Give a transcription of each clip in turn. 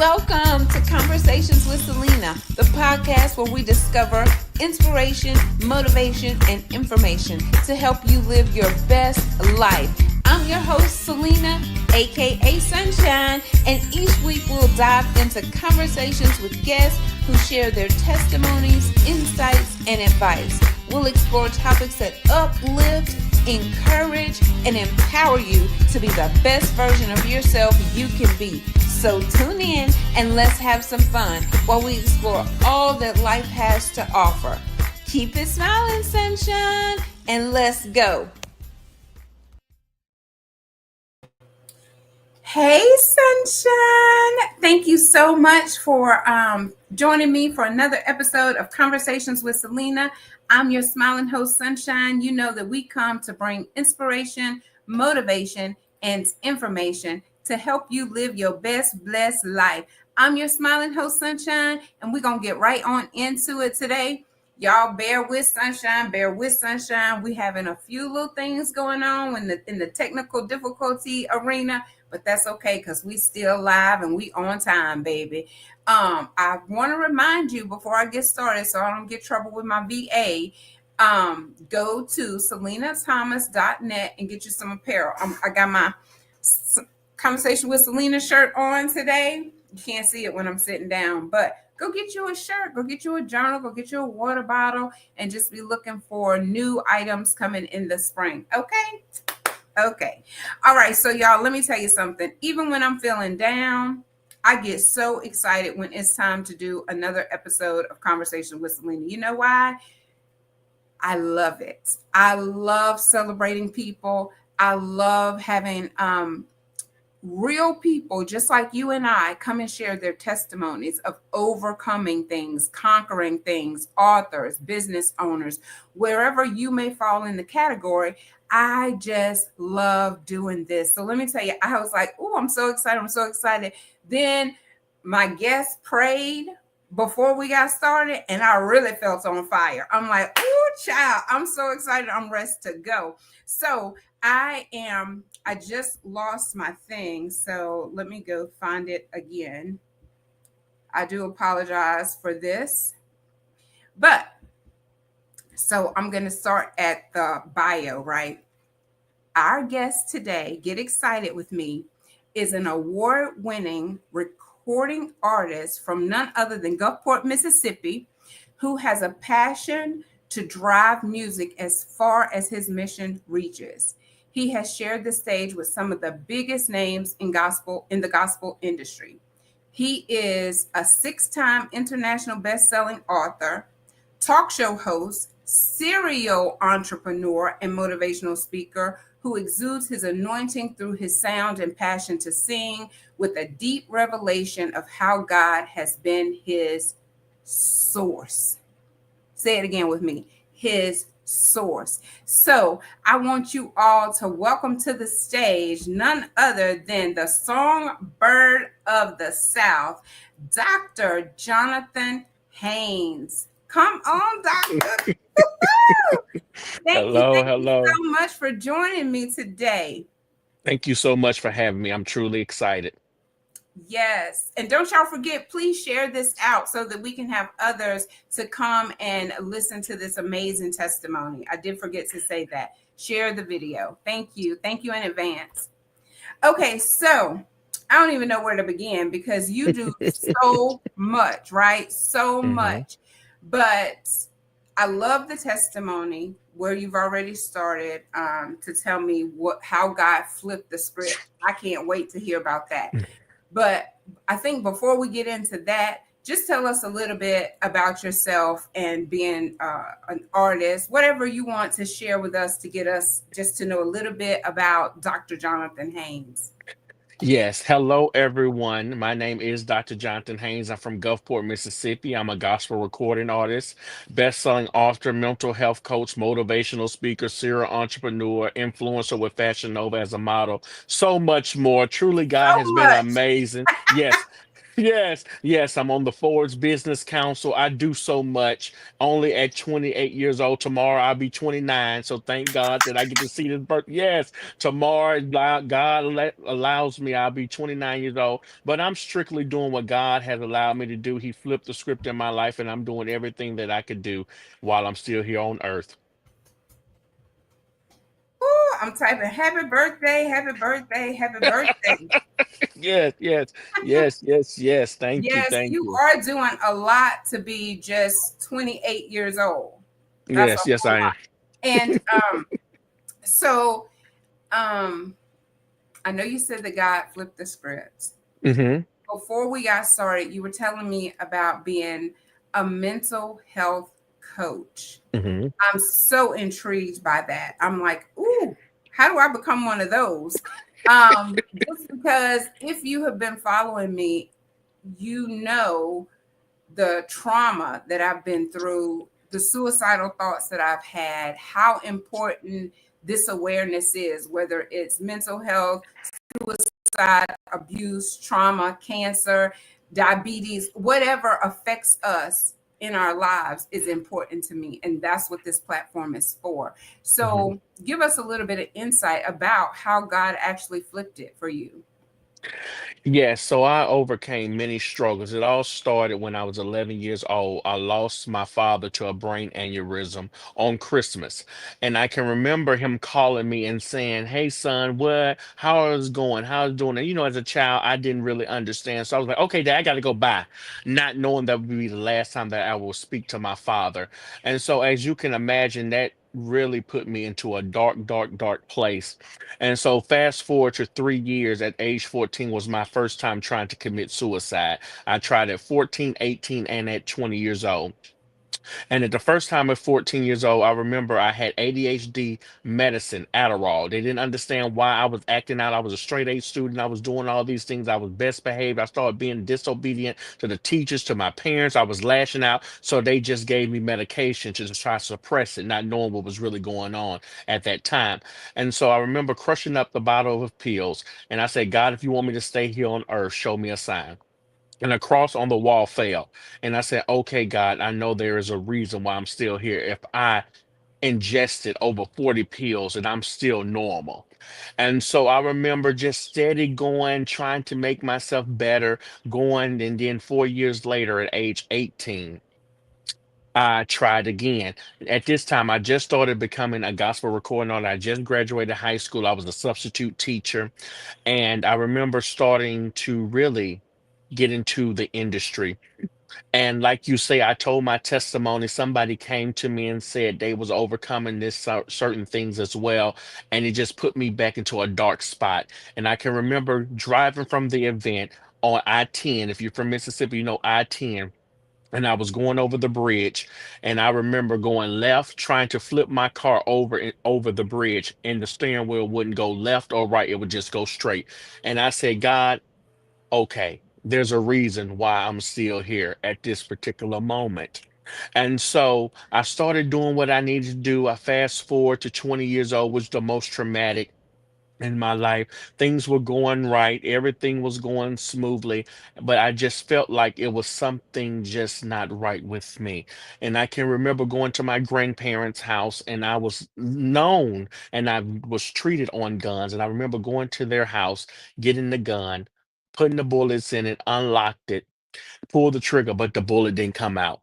Welcome to Conversations with Celena, the podcast where we discover inspiration, motivation, and information to help you live your best life. I'm your host, Celena, aka Sunshine, and each week we'll dive into conversations with guests who share their testimonies, insights, and advice. We'll explore topics that uplift, encourage, and empower you to be the best version of yourself you can be. So tune in and let's have some fun while we explore all that life has to offer. Keep it smiling, sunshine, and let's go. Hey, sunshine. Thank you so much for joining me for another episode of Conversations with Celena. I'm your smiling host, Sunshine. You know that we come to bring inspiration, motivation, and information to help you live your best blessed life. I'm your smiling host, Sunshine, and we're going to get right on into it today. Y'all bear with Sunshine, bear with Sunshine. We having a few little things going on in the technical difficulty arena, but that's okay because we still live and we on time, baby. I want to remind you before I get started so I don't get trouble with my VA, go to Celena10.net and get you some apparel. I got my Conversation with Celena shirt on today. You can't see it when I'm sitting down, but go get you a shirt, go get you a journal, go get you a water bottle, and just be looking for new items coming in the spring. Okay. All right. So y'all, let me tell you something. Even when I'm feeling down, I get so excited when it's time to do another episode of Conversation with Celena. You know why? I love it. I love celebrating people. I love having real people just like you and I come and share their testimonies of overcoming things, conquering things, authors, business owners, wherever you may fall in the category. I just love doing this. So let me tell you, I was like, oh, I'm so excited. Then my guest prayed before we got started and I really felt on fire. I'm like, oh, child, I'm so excited. I'm ready to go. So I just lost my thing. So let me go find it again. I do apologize for this. But so I'm going to start at the bio, right? Our guest today, get excited with me, is an award-winning recording artist from none other than Gulfport, Mississippi, who has a passion to drive music as far as his mission reaches. He has shared the stage with some of the biggest names in the gospel industry. He is a 6-time international best-selling author, talk show host, serial entrepreneur, and motivational speaker who exudes his anointing through his sound and passion to sing with a deep revelation of how God has been his source. Say it again with me, his source. So I want you all to welcome to the stage none other than the songbird of the South, Dr. Jonathan Haynes. Come on, Doctor. Thank you so much for joining me today. Thank you so much for having me. I'm truly excited. Yes. And don't y'all forget, please share this out so that we can have others to come and listen to this amazing testimony. I did forget to say that. Share the video. Thank you. Thank you in advance. Okay, so I don't even know where to begin because you do so much, right? So much. But I love the testimony where you've already started to tell me how God flipped the script. I can't wait to hear about that. But I think before we get into that, just tell us a little bit about yourself and being an artist, whatever you want to share with us to get us just to know a little bit about Dr. Jonathan Haynes. Yes. Hello, everyone. My name is Dr. Jonathan Haynes. I'm from Gulfport, Mississippi. I'm a gospel recording artist, best-selling author, mental health coach, motivational speaker, serial entrepreneur, influencer with Fashion Nova as a model, so much more. Truly, God has been amazing. Yes. Yes, yes, I'm on the Ford's Business Council. I do so much. Only at 28 years old. Tomorrow I'll be 29. So thank God that I get to see this birth. Yes, tomorrow God allows me. I'll be 29 years old. But I'm strictly doing what God has allowed me to do. He flipped the script in my life, and I'm doing everything that I could do while I'm still here on earth. Ooh, I'm typing happy birthday, happy birthday, happy birthday. Yes, yes, yes, yes, yes. Thank you, Yes, thank you you. are doing a lot to be just 28 years old. That's a Yes, yes, whole I am. lot. And so um I know you said that God flipped the script. Hmm. Before we got started, you were telling me about being a mental health coach. Hmm. I'm so intrigued by that. I'm like, ooh, how do I become one of those? Just because if you have been following me, you know the trauma that I've been through, the suicidal thoughts that I've had, how important this awareness is, whether it's mental health, suicide, abuse, trauma, cancer, diabetes, whatever affects us in our lives is important to me. And that's what this platform is for. So give us a little bit of insight about how God actually flipped it for you. Yes, so I overcame many struggles. It all started when I was 11 years old. I lost my father to a brain aneurysm on Christmas. And I can remember him calling me and saying, "Hey, son, what? How is it going? How's it doing?" And as a child, I didn't really understand. So I was like, "Okay, Dad, I got to go by," not knowing that would be the last time that I will speak to my father. And so, as you can imagine, that really put me into a dark, dark, dark place. And so fast forward to 3 years at age 14 was my first time trying to commit suicide. I tried at 14, 18, and at 20 years old. And at the first time at 14 years old, I remember I had ADHD medicine, Adderall. They didn't understand why I was acting out. I was a straight A student. I was doing all these things. I was best behaved. I started being disobedient to the teachers, to my parents. I was lashing out. So they just gave me medication to just try to suppress it, not knowing what was really going on at that time. And so I remember crushing up the bottle of pills. And I said, "God, if you want me to stay here on earth, show me a sign." And a cross on the wall fell. And I said, "Okay, God, I know there is a reason why I'm still here. If I ingested over 40 pills and I'm still normal." And so I remember just steady going, trying to make myself better, going. And then 4 years later, at age 18, I tried again. At this time, I just started becoming a gospel recording artist. I just graduated high school. I was a substitute teacher. And I remember starting to really get into the industry. And like you say, I told my testimony. Somebody came to me and said they was overcoming this certain things as well, and it just put me back into a dark spot. And I can remember driving from the event on I-10. If you're from Mississippi, you know I-10. And I was going over the bridge, and I remember going left, trying to flip my car over over the bridge, and the steering wheel wouldn't go left or right; it would just go straight. And I said, "God, okay, there's a reason why I'm still here at this particular moment." And so I started doing what I needed to do. I fast forward to 20 years old, was the most traumatic in my life. Things were going right, everything was going smoothly, but I just felt like it was something just not right with me. And I can remember going to my grandparents' house, and I was known and I was treated on guns. And I remember going to their house, getting the gun, putting the bullets in it, unlocked it, pulled the trigger, but the bullet didn't come out.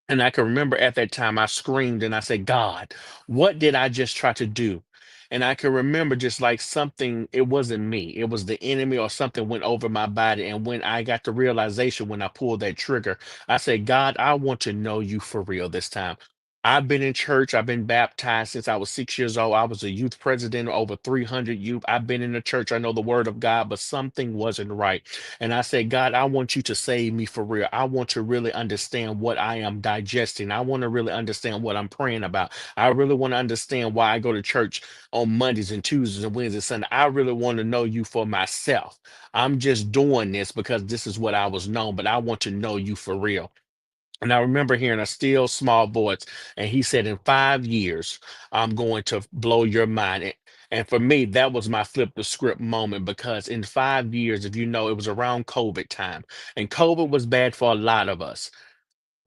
And I can remember at that time I screamed and I said, "God, what did I just try to do?" And I can remember just like something, it wasn't me, it was the enemy or something went over my body. And when I got the realization, when I pulled that trigger, I said, "God, I want to know you for real this time." I've been in church, I've been baptized since I was 6 years old. I was a youth president, of over 300 youth. I've been in the church, I know the word of God, but something wasn't right. And I said, "God, I want you to save me for real. I want to really understand what I am digesting. I want to really understand what I'm praying about. I really want to understand why I go to church on Mondays and Tuesdays and Wednesdays, Sunday. I really want to know you for myself. I'm just doing this because this is what I was known, but I want to know you for real." And I remember hearing a still small voice, and he said, "In 5 years, I'm going to blow your mind." And for me, that was my flip the script moment because in 5 years, if you know, it was around COVID time, and COVID was bad for a lot of us.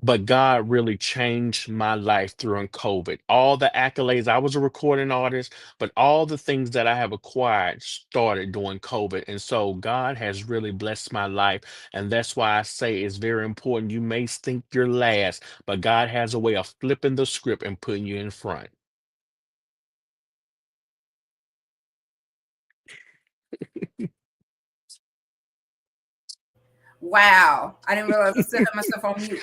But God really changed my life during COVID. All the accolades, I was a recording artist, but all the things that I have acquired started during COVID. And so God has really blessed my life. And that's why I say it's very important. You may think you're last, but God has a way of flipping the script and putting you in front. Wow. I didn't realize I still had myself on mute.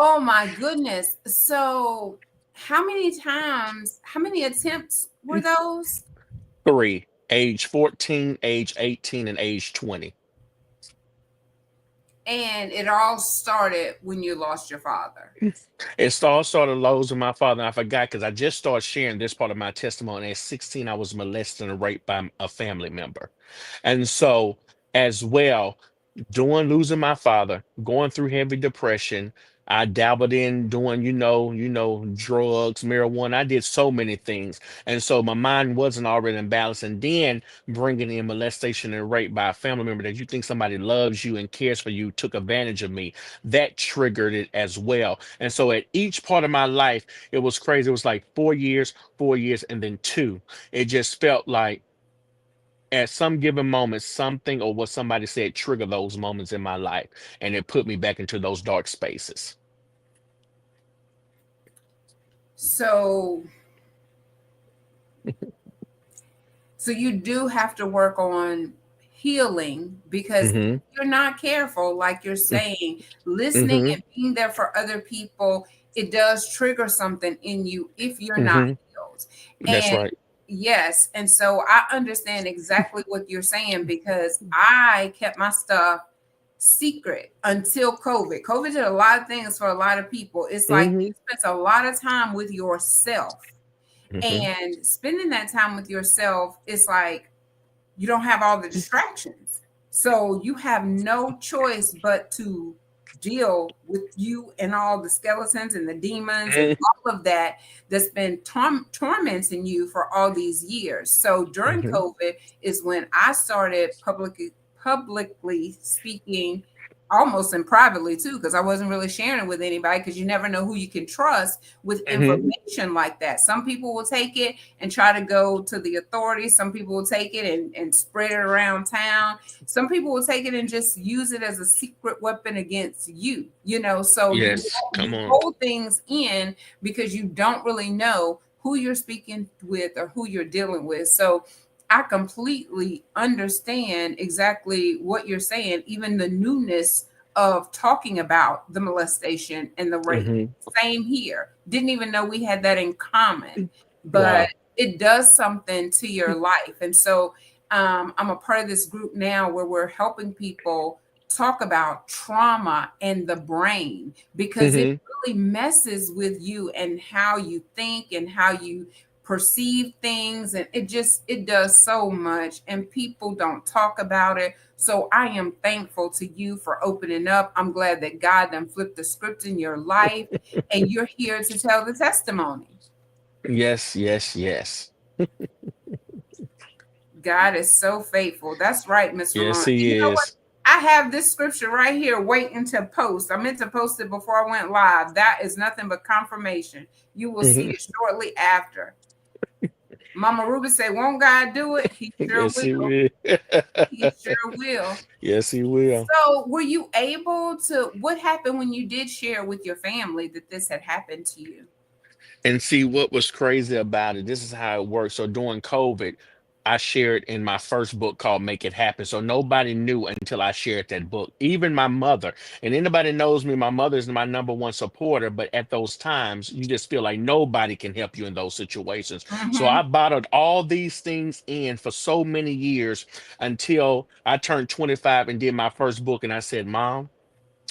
Oh my goodness. So, how many attempts were those? Three, age 14, age 18, and age 20. And it all started when you lost your father. It all started lows with my father. And I forgot because I just started sharing this part of my testimony. At 16, I was molested and raped by a family member. And so, as well, doing losing my father, going through heavy depression, I dabbled in doing, drugs, marijuana. I did so many things. And so my mind wasn't already in balance. And then bringing in molestation and rape by a family member that you think somebody loves you and cares for you took advantage of me. That triggered it as well. And so at each part of my life, it was crazy. It was like 4 years, and then two. It just felt like at some given moment, something or what somebody said triggered those moments in my life, and it put me back into those dark spaces. So, so you do have to work on healing because if Hmm. you're not careful, like you're saying, listening Hmm. and being there for other people, it does trigger something in you if you're not Hmm. healed. That's And right. yes, and so I understand exactly what you're saying because I kept my stuff secret until COVID. COVID did a lot of things for a lot of people. It's like Hmm. you spent a lot of time with yourself. Hmm. And spending that time with yourself is like you don't have all the distractions. So you have no choice but to deal with you and all the skeletons and the demons and all of that that's been tormenting you for all these years. So during Hmm. COVID is when I started publicly speaking, almost and privately too, because I wasn't really sharing it with anybody because you never know who you can trust with Hmm. information like that. Some people will take it and try to go to the authorities. Some people will take it and spread it around town. Some people will take it and just use it as a secret weapon against you, so you Yes. Come you on. hold things in because you don't really know who you're speaking with or who you're dealing with. So I completely understand exactly what you're saying, even the newness of talking about the molestation and the rape. Hmm. Same here. Didn't even know we had that in common, but Wow. it does something to your life. And so I'm a part of this group now where we're helping people talk about trauma and the brain because it Hmm. really messes with you and how you think and how you perceive things, and it does so much and people don't talk about it. So I am thankful to you for opening up. I'm glad that God done flipped the script in your life and you're here to tell the testimony. Yes, yes, yes. God is so faithful. That's right, Miss Yes, Ramona. he And you know what? is. I have this scripture right here waiting to post. I meant to post it before I went live. That is nothing but confirmation. You will see Hmm. it shortly after. Mama Ruby said, "Won't God do it? He sure Yes, he will. will. He sure will." Yes, he will. So, were you able to? What happened when you did share with your family that this had happened to you? And see what was crazy about it. This is how it works. So during COVID, I shared in my first book called Make It Happen. So nobody knew until I shared that book. Even my mother. And anybody knows me, my mother is my number one supporter. But at those times, you just feel like nobody can help you in those situations. So Mm-hmm. I bottled all these things in for so many years until I turned 25 and did my first book. And I said, Mom,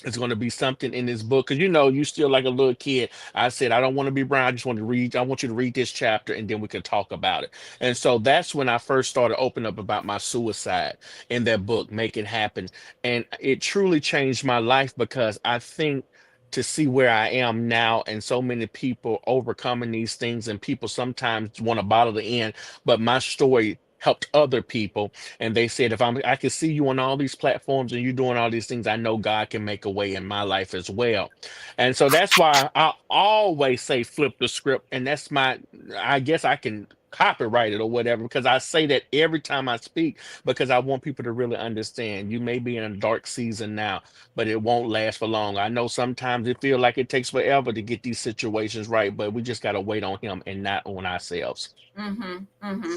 it's going to be something in this book because you still like a little kid. I said I don't want to be brown. I just want to read. I want you to read this chapter and then we can talk about it. And so that's when I first started opening up about my suicide in that book, Make It Happen. And it truly changed my life because I think to see where I am now, and so many people overcoming these things, and people sometimes want to bottle the end, but my story helped other people, and they said, if I can see you on all these platforms and you doing all these things, I know God can make a way in my life as well. And so that's why I always say flip the script, and that's my, I guess I can copyright it or whatever, because I say that every time I speak, because I want people to really understand you may be in a dark season now, but it won't last for long. I know sometimes it feels like it takes forever to get these situations right, but we just got to wait on him and not on ourselves. Mm-hmm. Mm-hmm.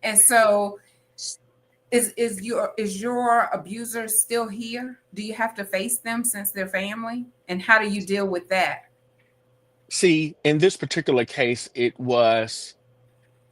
And so is your abuser still here? Do you have to face them since they're family? And how do you deal with that? See, in this particular case, it was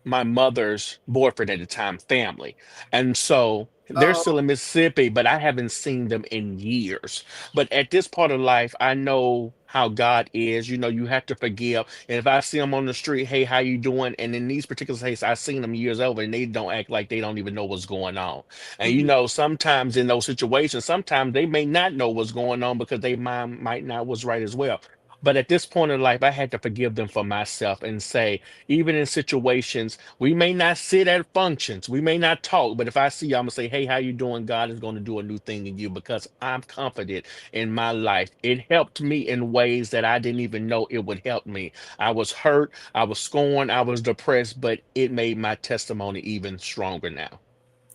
my mother's boyfriend at the time, family. And so they're Oh. still in Mississippi, but I haven't seen them in years. But at this part of life, I know how God is. You know, you have to forgive. And if I see them on the street, hey, how you doing? And in these particular cases, I've seen them years over and they don't act like they don't even know what's going on. And you Mhm. know, sometimes in those situations, sometimes they may not know what's going on because they mind might not was right as well. But at this point in life, I had to forgive them for myself and say, even in situations we may not sit at functions, we may not talk, but if I see you, I'm gonna say, hey, how you doing? God is going to do a new thing in you because I'm confident in my life. It helped me in ways that I didn't even know it would help me. I was hurt, I was scorned, I was depressed, but it made my testimony even stronger now.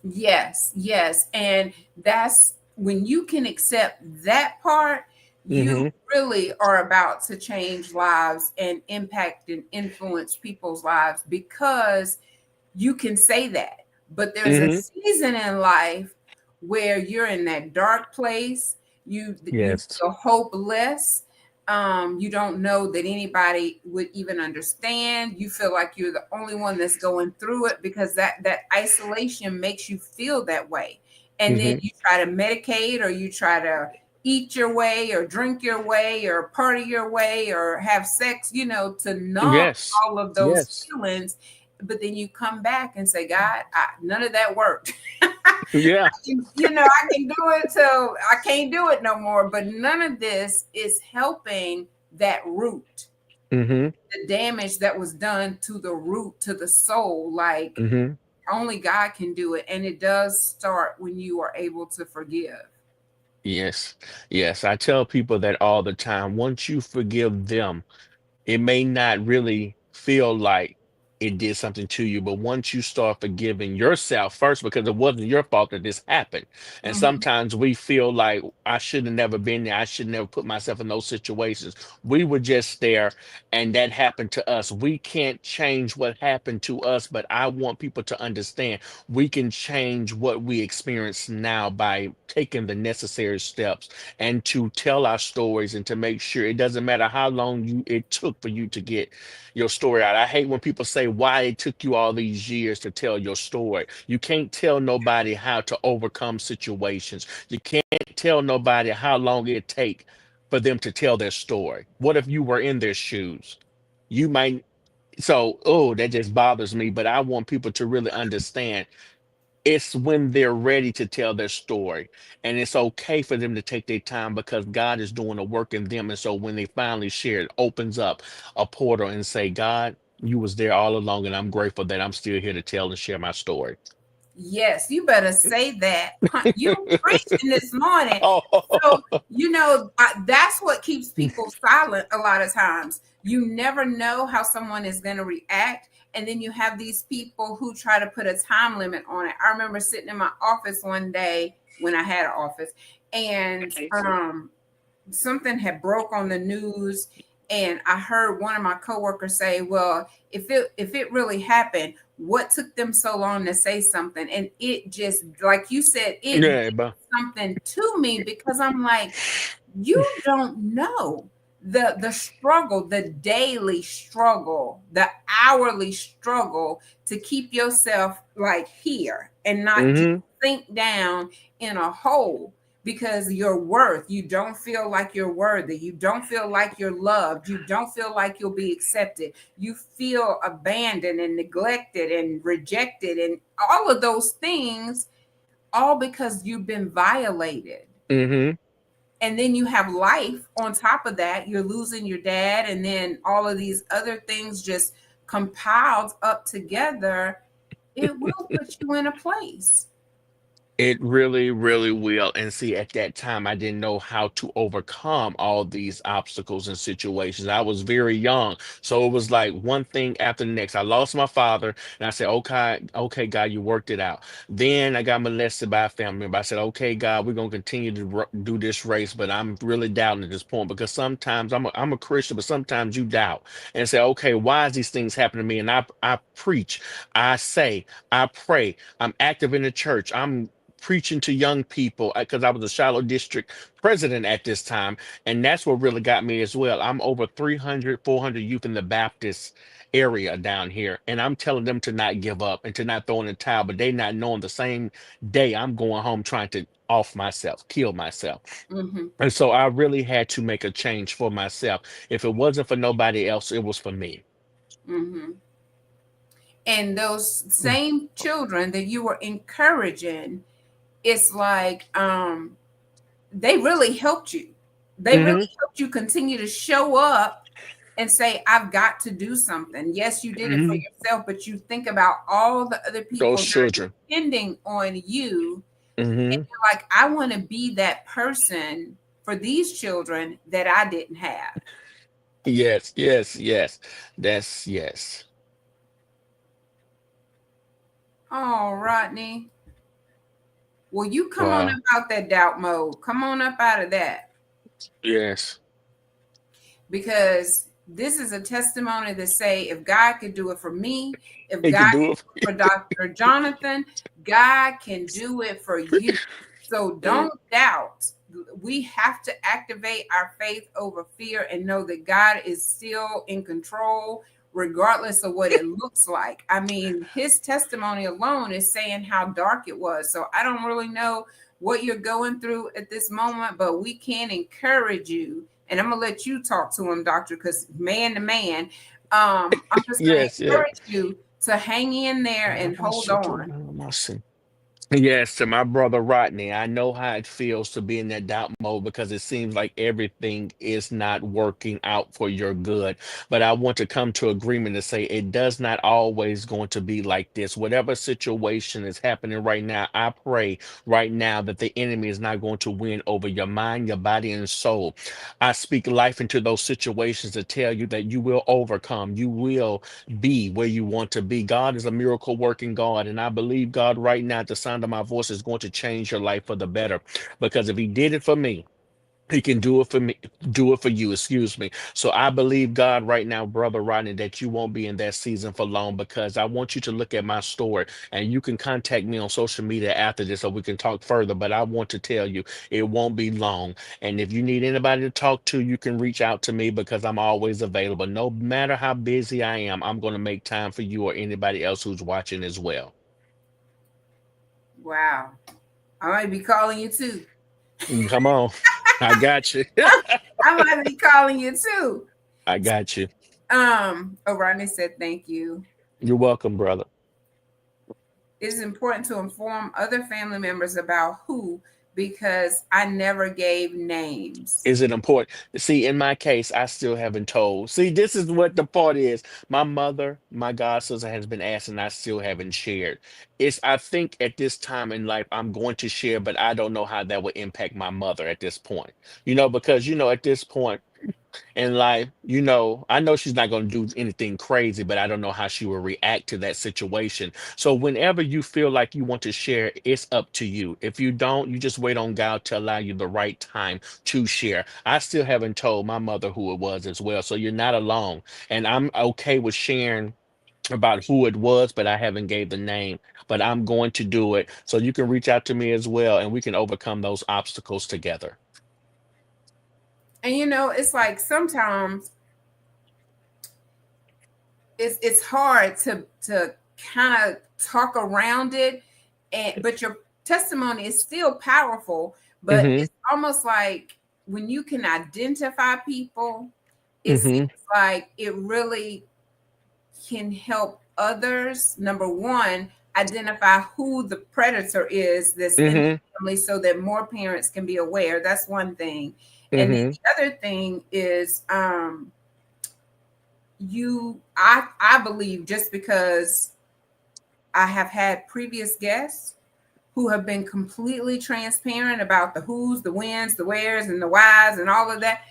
Yes, yes. And that's when you can accept that part, you Mm-hmm. really are about to change lives and impact and influence people's lives because you can say that. But there's a Mm-hmm. season in life where you're in that dark place. You Yes. feel hopeless. You don't know that anybody would even understand. You feel like you're the only one that's going through it because that isolation makes you feel that way. And then Mm-hmm. you try to medicate or you try to eat your way or drink your way or party your way or have sex, to numb Yes. all of those Yes. feelings. But then you come back and say, God, none of that worked. Yeah. I can do it till I can't do it no more. But none of this is helping that root, Mm-hmm. the damage that was done to the root, to the soul. Like Mm-hmm. only God can do it. And it does start when you are able to forgive. Yes. Yes. I tell people that all the time. Once you forgive them, it may not really feel like it did something to you, but once you start forgiving yourself first, because it wasn't your fault that this happened. And Mhm. sometimes we feel like I should have never been there. I should never put myself in those situations. We were just there and that happened to us. We can't change what happened to us, but I want people to understand we can change what we experience now by taking the necessary steps and to tell our stories and to make sure it doesn't matter how long it took for you to get your story out. I hate when people say why it took you all these years to tell your story. You can't tell nobody how to overcome situations. You can't tell nobody how long it take for them to tell their story. What if you were in their shoes? You might so oh that just bothers me, but I want people to really understand it's when they're ready to tell their story. And it's okay for them to take their time because God is doing a work in them. And so when they finally share, it opens up a portal and say, God, you was there all along, and I'm grateful that I'm still here to tell and share my story. Yes, you better say that. You preaching this morning. So, Oh, that's what keeps people silent a lot of times. You never know how someone is going to react. And then you have these people who try to put a time limit on it. I remember sitting in my office one day when I had an office, and something had broke on the news, and I heard one of my coworkers say, well, if it really happened, what took them so long to say something? And it just, like you said, it did yeah, but something to me because I'm like, you don't know the struggle, the daily struggle, the hourly struggle to keep yourself like here and not just hmm sink down in a hole because your worth, you don't feel like you're worthy, you don't feel like you're loved, you don't feel like you'll be accepted, you feel abandoned and neglected and rejected and all of those things, all because you've been violated. hmm And then you have life on top of that. You're losing your dad, and then all of these other things just compiled up together. It will put you in a place. It really, really will. And see, at that time, I didn't know how to overcome all these obstacles and situations. I was very young. So it was like one thing after the next. I lost my father, and I said, okay, okay, God, you worked it out. Then I got molested by a family member. I said, okay, God, we're going to continue to do this race, but I'm really doubting at this point because sometimes I'm a Christian, but sometimes you doubt and say, okay, why is these things happening to me? And I preach, I say, I pray, I'm active in the church. I'm preaching to young people because I was a Shiloh district president at this time. And that's what really got me as well. I'm over 300, 400 youth in the Baptist area down here. And I'm telling them to not give up and to not throw in the towel, but they not knowing the same day I'm going home trying to off myself, kill myself. Hmm. And so I really had to make a change for myself. If it wasn't for nobody else, it was for me. Hmm. And those same children that you were encouraging, it's like they really helped you. They really Hmm. helped you continue to show up and say, I've got to do something. Yes, you did it for Hmm. yourself, but you think about all the other Those people that are children. depending on you. And Hmm. you're like, I want to be that person for these children that I didn't have. Yes, yes, yes. That's yes. Oh, Rodney. Well, you come on Wow. up out that doubt mode. Come on up out of that, Yes. because this is a testimony to say, if God could do it for me, if He God can can do do it for Dr. Jonathan, God can do it for you. So it. don't doubt. We have to activate our faith over fear and know that God is still in control, regardless of what it looks like. I mean, his testimony alone is saying how dark it was. So I don't really know what you're going through at this moment, but we can encourage you. And I'm gonna let you talk to him, doctor, because man to man, I'm just gonna Yes, yes. encourage you to hang in there and hold on. Yes, to my brother Rodney, I know how it feels to be in that doubt mode because it seems like everything is not working out for your good. But I want to come to agreement to say it does not always going to be like this. Whatever situation is happening right now, I pray right now that the enemy is not going to win over your mind, your body, and soul. I speak life into those situations to tell you that you will overcome. You will be where you want to be. God is a miracle working God. And I believe God right now, at the sound of my voice, is going to change your life for the better. Because if He did it for me, He can do it for me, do it for you, excuse me. So I believe God right now, Brother Rodney, that you won't be in that season for long because I want you to look at my story and you can contact me on social media after this so we can talk further. But I want to tell you it won't be long. And if you need anybody to talk to, you can reach out to me because I'm always available. No matter how busy I am, I'm going to make time for you or anybody else who's watching as well. Wow. I might be calling you too. Come on. I got you. I might be calling you too. I got you. Rodney said thank you. You're welcome, brother. It is important to inform other family members about who, because I never gave names. Is it important? See, in my case, I still haven't told. See, this is what the part is. My mother, my god sister has been asked, and I still haven't shared. It's I think at this time in life, I'm going to share, but I don't know how that would impact my mother at this point. Because at this point in life, I know she's not going to do anything crazy, but I don't know how she will react to that situation. So whenever you feel like you want to share, it's up to you. If you don't, you just wait on God to allow you the right time to share. I still haven't told my mother who it was as well. So you're not alone. And I'm okay with sharing about who it was, but I haven't gave the name, but I'm going to do it. So you can reach out to me as well and we can overcome those obstacles together. And it's like sometimes it's hard to kind of talk around it, and but your testimony is still powerful, but Hmm. it's almost like when you can identify people, it seems Hmm. like it really can help others. Number one, identify who the predator is that's in Mm-hmm. the family so that more parents can be aware. That's one thing. And then Mm-hmm. the other thing is I believe just because I have had previous guests who have been completely transparent about the who's, the whens, the wheres, and the whys, and all of that.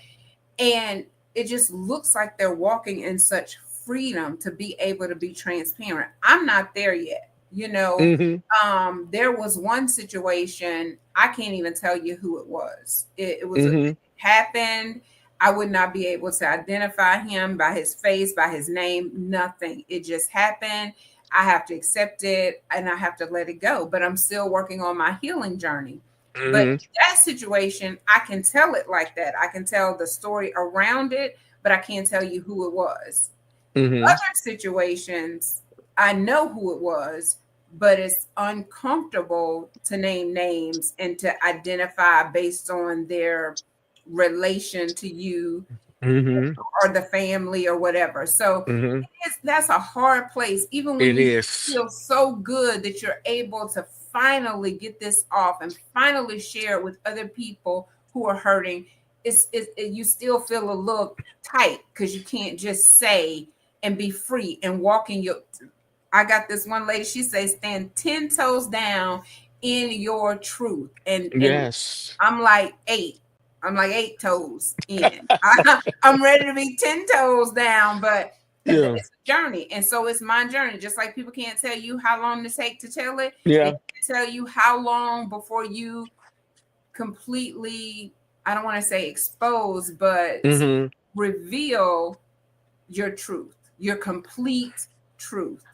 And it just looks like they're walking in such freedom to be able to be transparent. I'm not there yet. Mm-hmm. There was one situation, I can't even tell you who it was. It Mm-hmm. happened. I would not be able to identify him by his face, by his name, nothing. It just happened. I have to accept it and I have to let it go. But I'm still working on my healing journey. But Mm-hmm. that situation, I can tell it like that. I can tell the story around it, but I can't tell you who it was. Mm-hmm. Other situations, I know who it was, but it's uncomfortable to name names and to identify based on their relation to you Mm-hmm. or the family or whatever. So Mm-hmm. that's a hard place, even when It you is. feel so good that you're able to finally get this off and finally share it with other people who are hurting. You still feel a little tight because you can't just say and be free and walk in your. I got this one lady. She says, "Stand 10 toes down in your truth," and Yes. I'm like eight. I'm like 8 toes in. I'm ready to be 10 toes down, but Yeah. it's a journey, and so it's my journey. Just like people can't tell you how long to take to tell it, they Yeah. can't tell you how long before you completely. I don't want to say expose, but Mm-hmm. reveal your truth, your complete truth.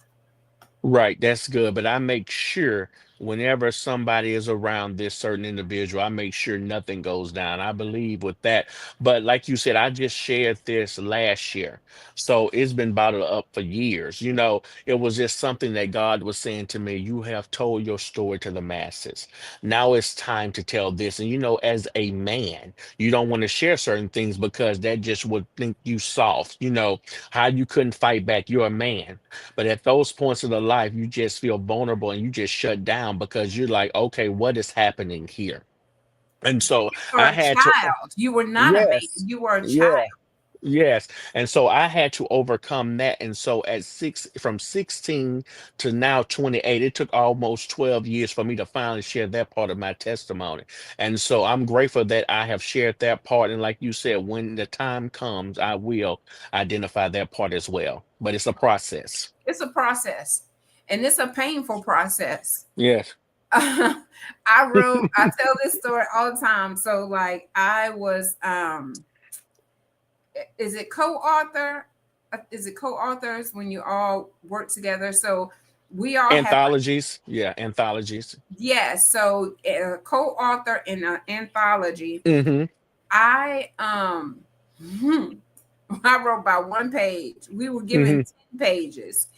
Right, that's good. But I make sure whenever somebody is around this certain individual, I make sure nothing goes down. I believe with that. But like you said, I just shared this last year. So it's been bottled up for years. It was just something that God was saying to me, you have told your story to the masses. Now it's time to tell this. And as a man, you don't want to share certain things because that just would think you soft. How you couldn't fight back. You're a man, but at those points in the life, you just feel vulnerable and you just shut down because you're like, okay, what is happening here? And so You were I a had to, child. You were not a baby. yes, You were a child. yeah, yes. And so I had to overcome that. And so from 16 to now 28, it took almost 12 years for me to finally share that part of my testimony. And so I'm grateful that I have shared that part. And like you said, when the time comes, I will identify that part as well. But it's a process. It's a process, and it's a painful process. Yes. I tell this story all the time. So like I was is it co-author? Is it co-authors when you all work together? So we all have Anthologies. Yeah, anthologies. yes. So a co-author in an anthology. Mm-hmm. I hmm, I wrote about 1 page. We were given Mm-hmm. 10 pages.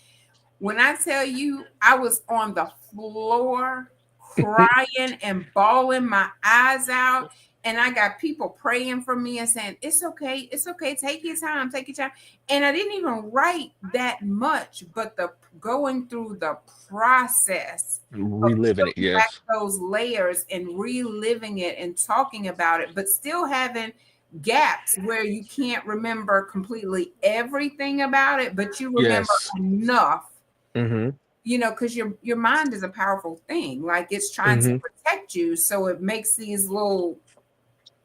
When I tell you, I was on the floor crying and bawling my eyes out. And I got people praying for me and saying, "It's okay. It's okay. Take your time. Take your time." And I didn't even write that much, but the going through the process of Reliving it, peeling back yes. those layers and reliving it and talking about it, but still having gaps where you can't remember completely everything about it, but you remember Yes. enough, Mm-hmm. because your mind is a powerful thing. Like it's trying to Mm-hmm. protect you, so it makes these little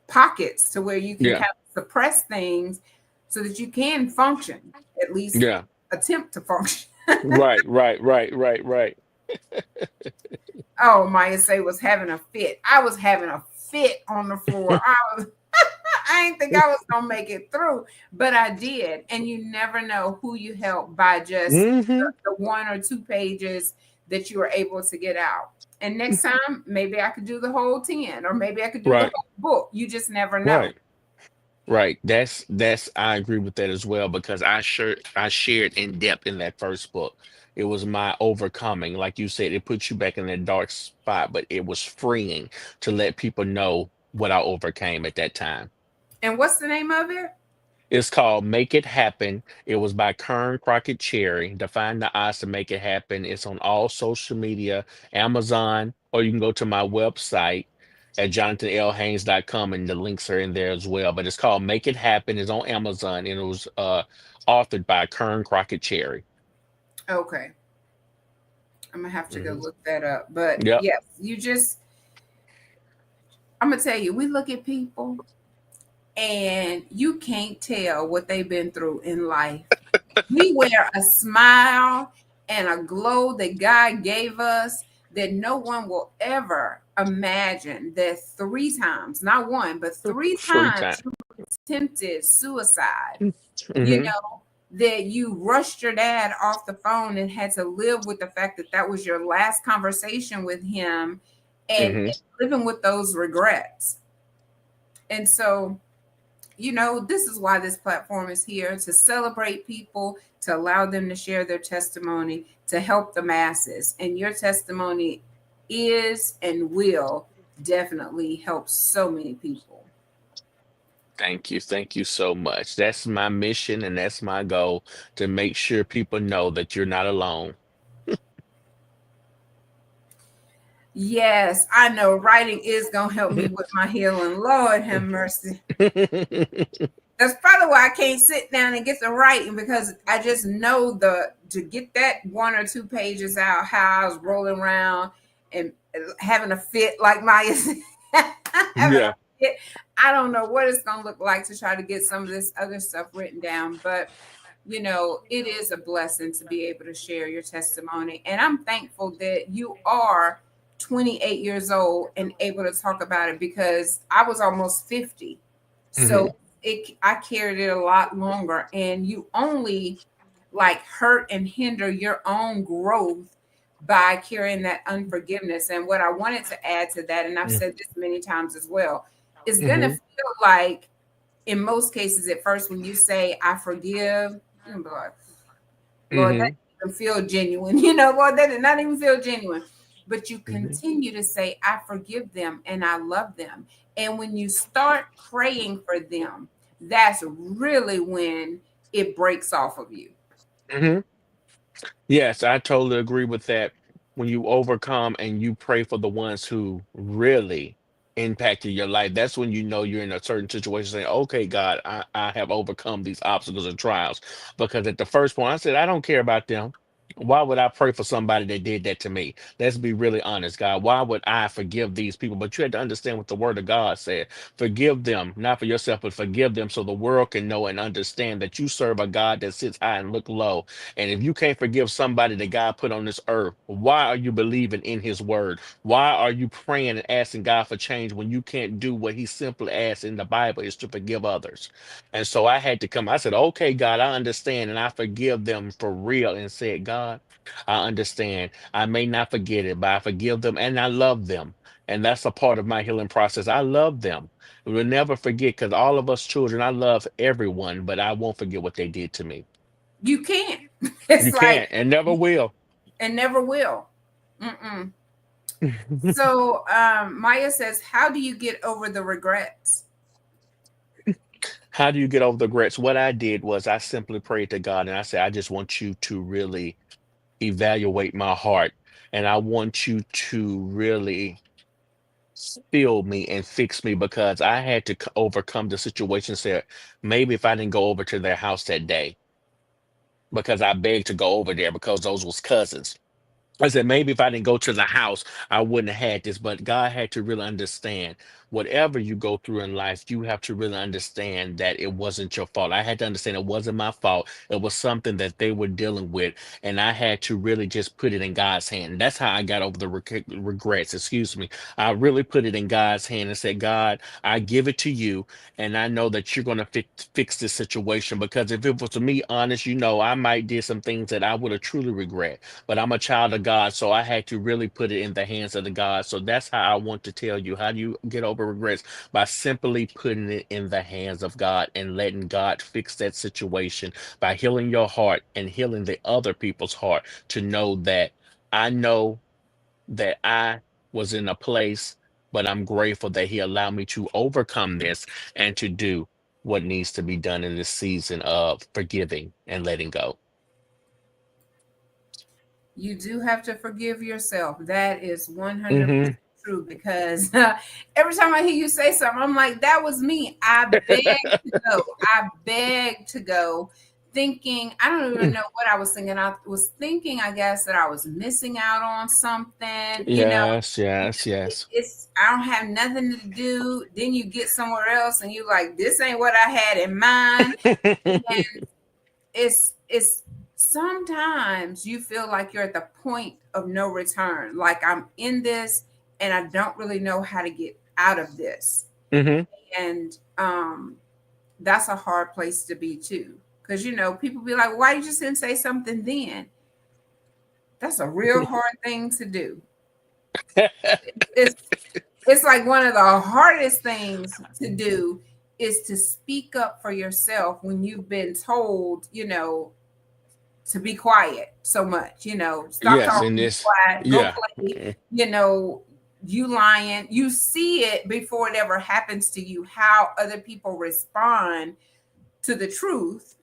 pockets to where you can Yeah. kind of suppress things so that you can function, at least Yeah. attempt to function. Right, right, right, right, right. Oh, Maya say was having a fit. I was having a fit on the floor. I didn't think I was gonna make it through, but I did. And you never know who you help by just Mm-hmm. the 1 or 2 pages that you were able to get out. And next time, maybe I could do the whole 10, or maybe I could do the Right, whole book. You just never know. right, right. That's I agree with that as well because I shared in depth in that first book. It was my overcoming. Like you said, it puts you back in that dark spot, but it was freeing to let people know what I overcame at that time. And what's the name of it? It's called Make It Happen. It was by Kern Crockett Cherry. Define the odds to make it happen. It's on all social media, Amazon, or you can go to my website at jonathanlhaynes.com and the links are in there as well. But it's called Make It Happen. It's on Amazon and it was authored by Kern Crockett Cherry. Okay, I'm gonna have to go Hmm. look that up. But Yep. yes, I'm gonna tell you, we look at people and you can't tell what they've been through in life. We wear a smile and a glow that God gave us that no one will ever imagine that three times, not one, but three Free times time. you attempted suicide. You Hmm. know, that you rushed your dad off the phone and had to live with the fact that that was your last conversation with him Hmm. and living with those regrets. And so, this is why this platform is here to celebrate people, to allow them to share their testimony, to help the masses. And your testimony is and will definitely help so many people. Thank you. Thank you so much. That's my mission and that's my goal to make sure people know that you're not alone. Yes, I know writing is going to help me with my healing. Lord have mercy. That's probably why I can't sit down and get to writing because I just know to get that one or two pages out, how I was rolling around and having a fit like Maya said. Having Yeah. a fit. I don't know what it's gonna look like to try to get some of this other stuff written down, but it is a blessing to be able to share your testimony. And I'm thankful that you are 28 years old and able to talk about it because I was almost 50. So Hmm. I carried it a lot longer, and you only like hurt and hinder your own growth by carrying that unforgiveness. And what I wanted to add to that, and I've said this many times as well, is gonna Hmm. feel like in most cases at first when you say I forgive, you're gonna be like, Lord, that Hmm. didn't even feel genuine. Lord, that did not even feel genuine. But you Hmm. continue to say, I forgive them and I love them. And when you start praying for them, that's really when it breaks off of you. Hmm. Yes, I totally agree with that. When you overcome and you pray for the ones who really impacted your life, that's when you know you're in a certain situation saying, okay, God, I have overcome these obstacles and trials. Because at the first point, I said, I don't care about them. Why would I pray for somebody that did that to me? Let's be really honest, God. Why would I forgive these people? But you had to understand what the word of God said. Forgive them, not for yourself, but forgive them so the world can know and understand that you serve a God that sits high and look low, and if you can't forgive somebody that God put on this earth, why are you believing in his word? Why are you praying and asking God for change when you can't do what he simply asks in the Bible is to forgive others? And so I had to come. I said, okay, God, I understand. And I forgive them for real and said, God, I understand. I may not forget it, but I forgive them and I love them. And that's a part of my healing process. I love them. We'll never forget because all of us children, I love everyone, but I won't forget what they did to me. You can't. It's You like, can't and never will. and never will. Mm-mm. So Maya says, how do you get over the regrets? How do you get over the regrets? What I did was I simply prayed to God and I said, I just want you to really evaluate my heart. And I want you to really fill me and fix me because I had to overcome the situation. Said maybe if I didn't go over to their house that day because I begged to go over there because those was cousins. I said, maybe if I didn't go to the house, I wouldn't have had this. But God had to really understand whatever you go through in life, you have to really understand that it wasn't your fault. I had to understand it wasn't my fault. It was something that they were dealing with. And I had to really just put it in God's hand. And that's how I got over the regrets. Excuse me. I really put it in God's hand and said, God, I give it to you. And I know that you're going to fix this situation. Because if it was to me honest, I might did some things that I would have truly regret, but I'm a child of God, so I had to really put it in the hands of the God. So that's how I want to tell you. How do you get over regrets? By simply putting it in the hands of God and letting God fix that situation by healing your heart and healing the other people's heart to know that I know that I was in a place, but I'm grateful that He allowed me to overcome this and to do. what needs to be done in this season of forgiving and letting go. You do have to forgive yourself. That is 100% Hmm. true, because every time I hear you say something, I'm like, that was me. I beg to go. I beg to go, thinking, I don't even know what I was thinking. I was thinking, I guess, that I was missing out on something. Yes, yes, yes. I don't have nothing to do. Then you get somewhere else and you like, this ain't what I had in mind. It's sometimes you feel like you're at the point of no return, like I'm in this and I don't really know how to get out of this. Hmm. And that's a hard place to be too, because people be like, why did you just say something then? That's a real hard thing to do. It's like one of the hardest things to do is to speak up for yourself when you've been told, to be quiet so much, stop Yes, in talking, be this, quiet, go yeah. play, you know, you lying. You see it before it ever happens to you, how other people respond to the truth.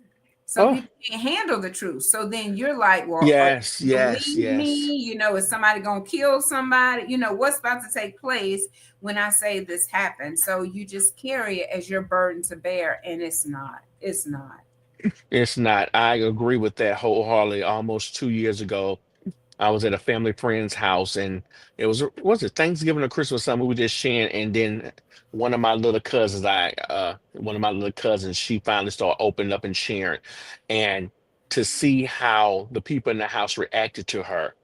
Some Oh, people can't handle the truth. So then you're like, well, are you yes, gonna yes, believe me? yes. Is somebody going to kill somebody? What's about to take place when I say this happened? So you just carry it as your burden to bear. And it's not. It's not. It's not. I agree with that wholeheartedly. Almost 2 years ago, I was at a family friend's house, and it was it Thanksgiving or Christmas or something. We were just sharing, and then one of my little cousins, she finally started opening up and sharing, and to see how the people in the house reacted to her,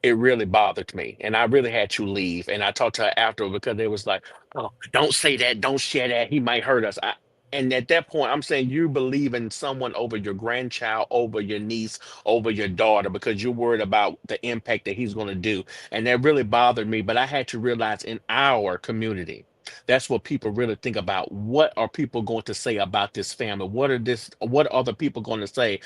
it really bothered me, and I really had to leave. And I talked to her after because they was like, "Oh, don't say that, don't share that. He might hurt us." And at that point, I'm saying you believe in someone over your grandchild, over your niece, over your daughter because you're worried about the impact that he's going to do, and that really bothered me. But I had to realize in our community. That's what people really think about. What are people going to say about this family? What are the people going to say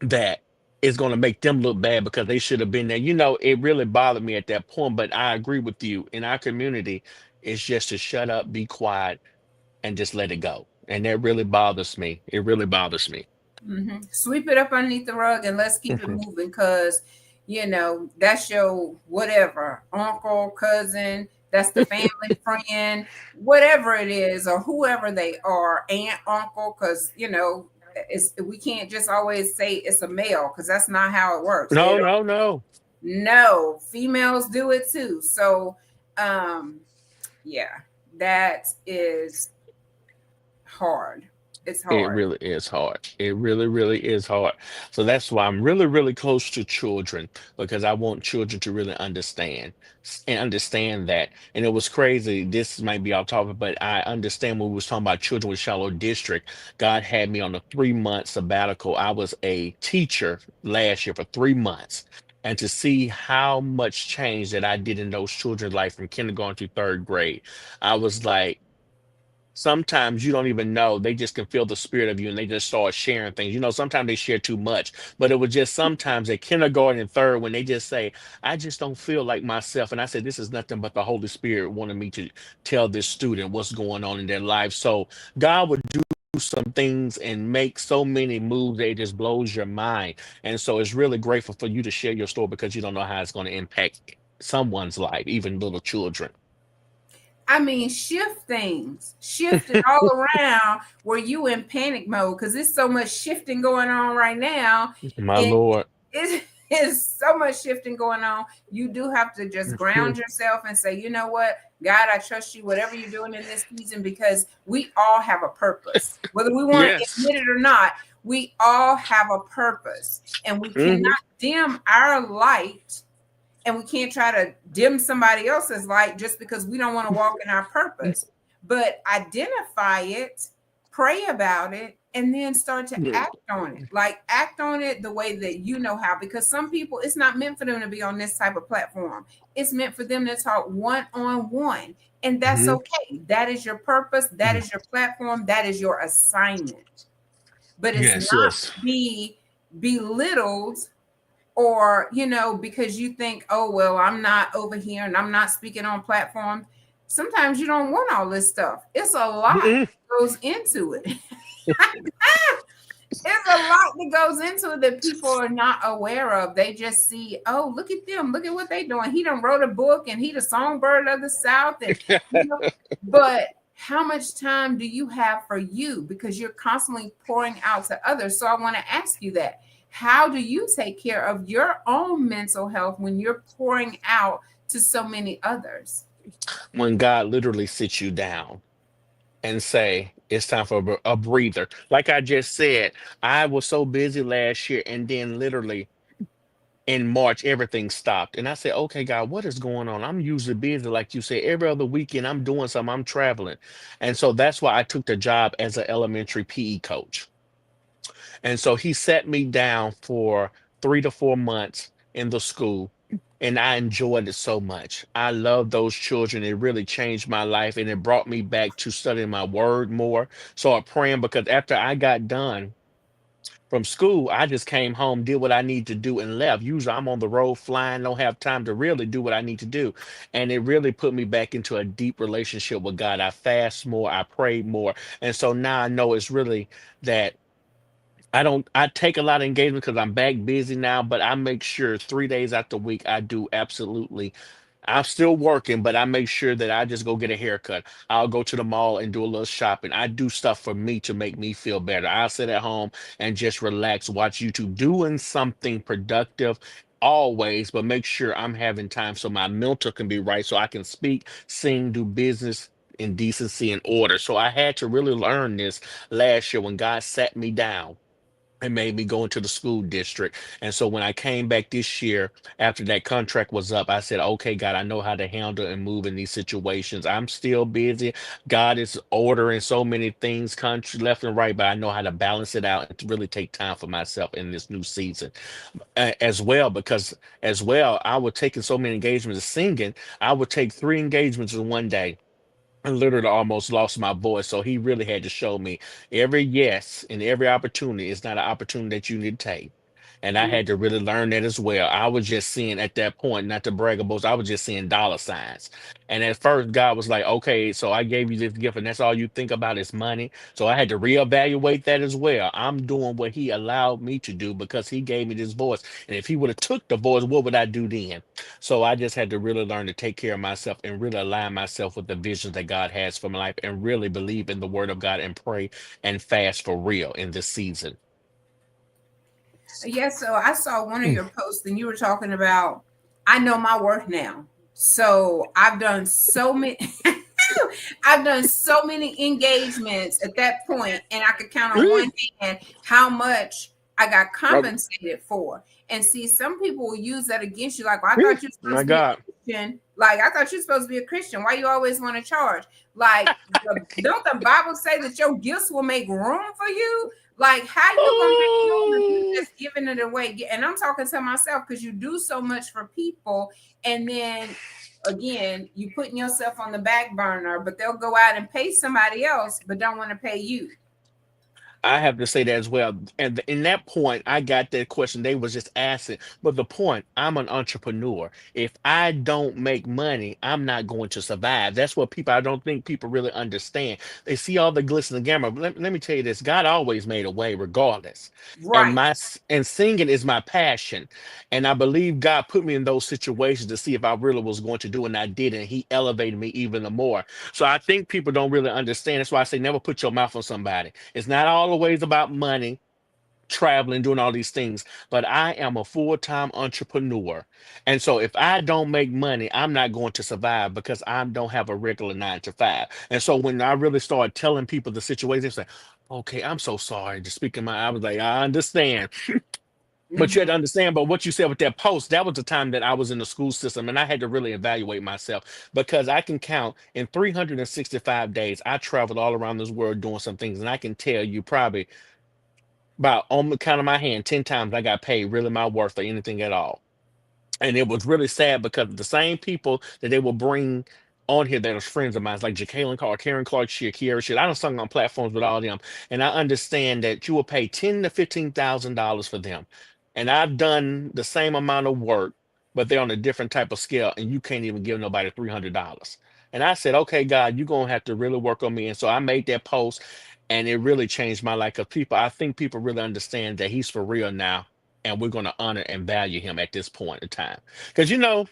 that is going to make them look bad because they should have been there. It really bothered me at that point, but I agree with you. In our community, it's just to shut up, be quiet, and just let it go. And that really bothers me. It really bothers me. Sweep it up underneath the rug and let's keep it moving, because that's your whatever uncle, cousin, that's the family friend, whatever it is, or whoever they are, aunt, uncle, because we can't just always say it's a male, because that's not how it works. They No, don't. no, no. No, females do it too. So yeah, that is hard. It's It hard. really is hard. It really, really is hard. So that's why I'm really, really close to children because I want children to really and understand that. And it was crazy. This might be off topic, but I understand when we was talking about children with shallow district. God had me on a 3 month sabbatical. I was a teacher last year for 3 months. And to see how much change that I did in those children's life from kindergarten to third grade, I was like, sometimes you don't even know. They just can feel the spirit of you and they just start sharing things. Sometimes they share too much, but it was just sometimes at kindergarten and third when they just say, I just don't feel like myself. And I said, this is nothing but the Holy Spirit wanted me to tell this student what's going on in their life. So God would do some things and make so many moves that it just blows your mind. And so it's really grateful for you to share your story because you don't know how it's going to impact someone's life, even little children. I mean, shift it all around where you in panic mode, because there's so much shifting going on right now. My And Lord. it is so much shifting going on. You do have to just ground yourself and say, you know what, God, I trust you, whatever you're doing in this season, because we all have a purpose. Whether we want to Yes. admit it or not, we all have a purpose. And we cannot Hmm. dim our light, and we can't try to dim somebody else's light just because we don't want to walk in our purpose. But identify it, pray about it, and then start to act on it. Like, act on it the way that you know how, because some people, it's not meant for them to be on this type of platform. It's meant for them to talk one on one, and that's Hmm. okay. That is your purpose, that is your platform, that is your assignment. But it's Yes, not yes. to be belittled, or because you think, oh well, I'm not over here and I'm not speaking on platform. sometimes you don't want all this stuff. It's a lot Mm-mm. that goes into it. It's a lot that goes into it that people are not aware of. They just see, oh, look at them, look at what they doing. He done wrote a book and he the songbird of the South, and you know, but how much time do you have for you? Because you're constantly pouring out to others. So I want to ask you that. How do you take care of your own mental health when you're pouring out to so many others? When God literally sits you down and say it's time for a breather. Like I just said, I was so busy last year, and then literally in March everything stopped. And I said, okay, God, what is going on? I'm usually busy, like you said, every other weekend I'm doing something, I'm traveling. And so that's why I took the job as an elementary PE coach. And so he sat me down for 3 to 4 months in the school. And I enjoyed it so much. I love those children. It really changed my life, and it brought me back to studying my word more. So I'm praying, because after I got done from school, I just came home, did what I need to do, and left. Usually I'm on the road flying, don't have time to really do what I need to do. And it really put me back into a deep relationship with God. I fast more, I pray more. And so now I know it's really that I take a lot of engagement because I'm back busy now, but I make sure 3 days out the week I do absolutely. I'm still working, but I make sure that I just go get a haircut. I'll go to the mall and do a little shopping. I do stuff for me to make me feel better. I'll sit at home and just relax, watch YouTube, doing something productive always, but make sure I'm having time so my mental can be right, so I can speak, sing, do business in decency and order. So I had to really learn this last year when God sat me down and made me go into the school district. And so when I came back this year, after that contract was up, I said, okay, God, I know how to handle and move in these situations. I'm still busy. God is ordering so many things, country left and right, but I know how to balance it out and to really take time for myself in this new season as well. Because as well, I was taking so many engagements of singing. I would take 3 engagements in one day. I literally almost lost my voice. So he really had to show me every yes and every opportunity is not an opportunity that you need to take. And I had to really learn that as well. I was just seeing at that point, not to brag about, I was just seeing dollar signs. And at first, God was like, okay, so I gave you this gift, and that's all you think about is money. So I had to reevaluate that as well. I'm doing what he allowed me to do because he gave me this voice. And if he would have took the voice, what would I do then? So I just had to really learn to take care of myself and really align myself with the visions that God has for my life, and really believe in the word of God and pray and fast for real in this season. Yes, so I saw one of Mm. your posts and you were talking about I know my worth now. So I've done so many I've done so many engagements at that point, and I could count on Mm. one hand how much I got Oh, compensated for. And see, some people will use that against you, like, well, I mm. thought you were supposed My to be God. a Christian. Like, I thought you were supposed to be a Christian. Why you always want to charge? Like, don't the Bible say that your gifts will make room for you? Like, how you gonna make room if you Oh. just giving it away? And I'm talking to myself because you do so much for people, and then again, you putting yourself on the back burner, but they'll go out and pay somebody else, but don't want to pay you. I have to say that as well. And in that point, I got that question they was just asking. But the point, I'm an entrepreneur. If I don't make money, I'm not going to survive. That's what people, I don't think people really understand. They see all the glitz and the glamour. But let me tell you this, God always made a way regardless. And Right. and singing is my passion. And I believe God put me in those situations to see if I really was going to do, and I did, and he elevated me even more. So I think people don't really understand. That's why I say never put your mouth on somebody. It's not always about money, traveling, doing all these things, but I am a full-time entrepreneur. And so if I don't make money, I'm not going to survive because I don't have a regular 9 to 5. And so when I really started telling people the situation, they say, okay, I'm so sorry. Just speaking my, I was like, I understand. But you had Mhm. to understand, but what you said with that post, that was the time that I was in the school system, and I had to really evaluate myself, because I can count in 365 days, I traveled all around this world doing some things, and I can tell you probably about on the count of my hand, 10 times I got paid really my worth or anything at all. And it was really sad because the same people that they will bring on here that are friends of mine, like Jacqueline Clark, Karen Clark, Kiera shit. I done sung on platforms with all them. And I understand that you will pay $10,000 to $15,000 for them. And I've done the same amount of work, but they're on a different type of scale, and you can't even give nobody $300. And I said, okay, God, you're gonna have to really work on me. And so I made that post, and it really changed my life. Because I think people really understand that he's for real now, and we're gonna honor and value him at this point in time. Because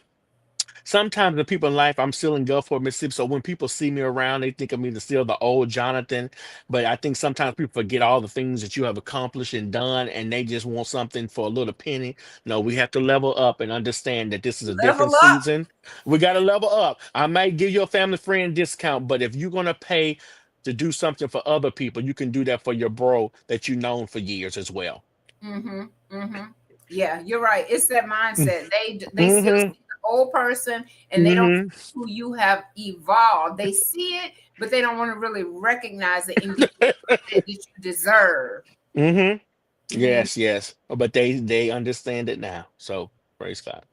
sometimes the people in life, I'm still in Gulfport, Mississippi. So when people see me around, they think of me as still the old Jonathan. But I think sometimes people forget all the things that you have accomplished and done, and they just want something for a little penny. No, we have to level up and understand that this is a different Level up. season. We got to level up. I might give you a family friend discount, but if you're gonna pay to do something for other people, you can do that for your bro that you've known for years as well. Mm-hmm. Mm-hmm. Yeah, you're right. It's that mindset. They still Mm-hmm. see the old person, and they don't see Mm-hmm. who you have evolved. They see it, but they don't want to really recognize it and give you the credit that you deserve. Mm-hmm. Mhm. Yes, yes. But they understand it now. So praise God.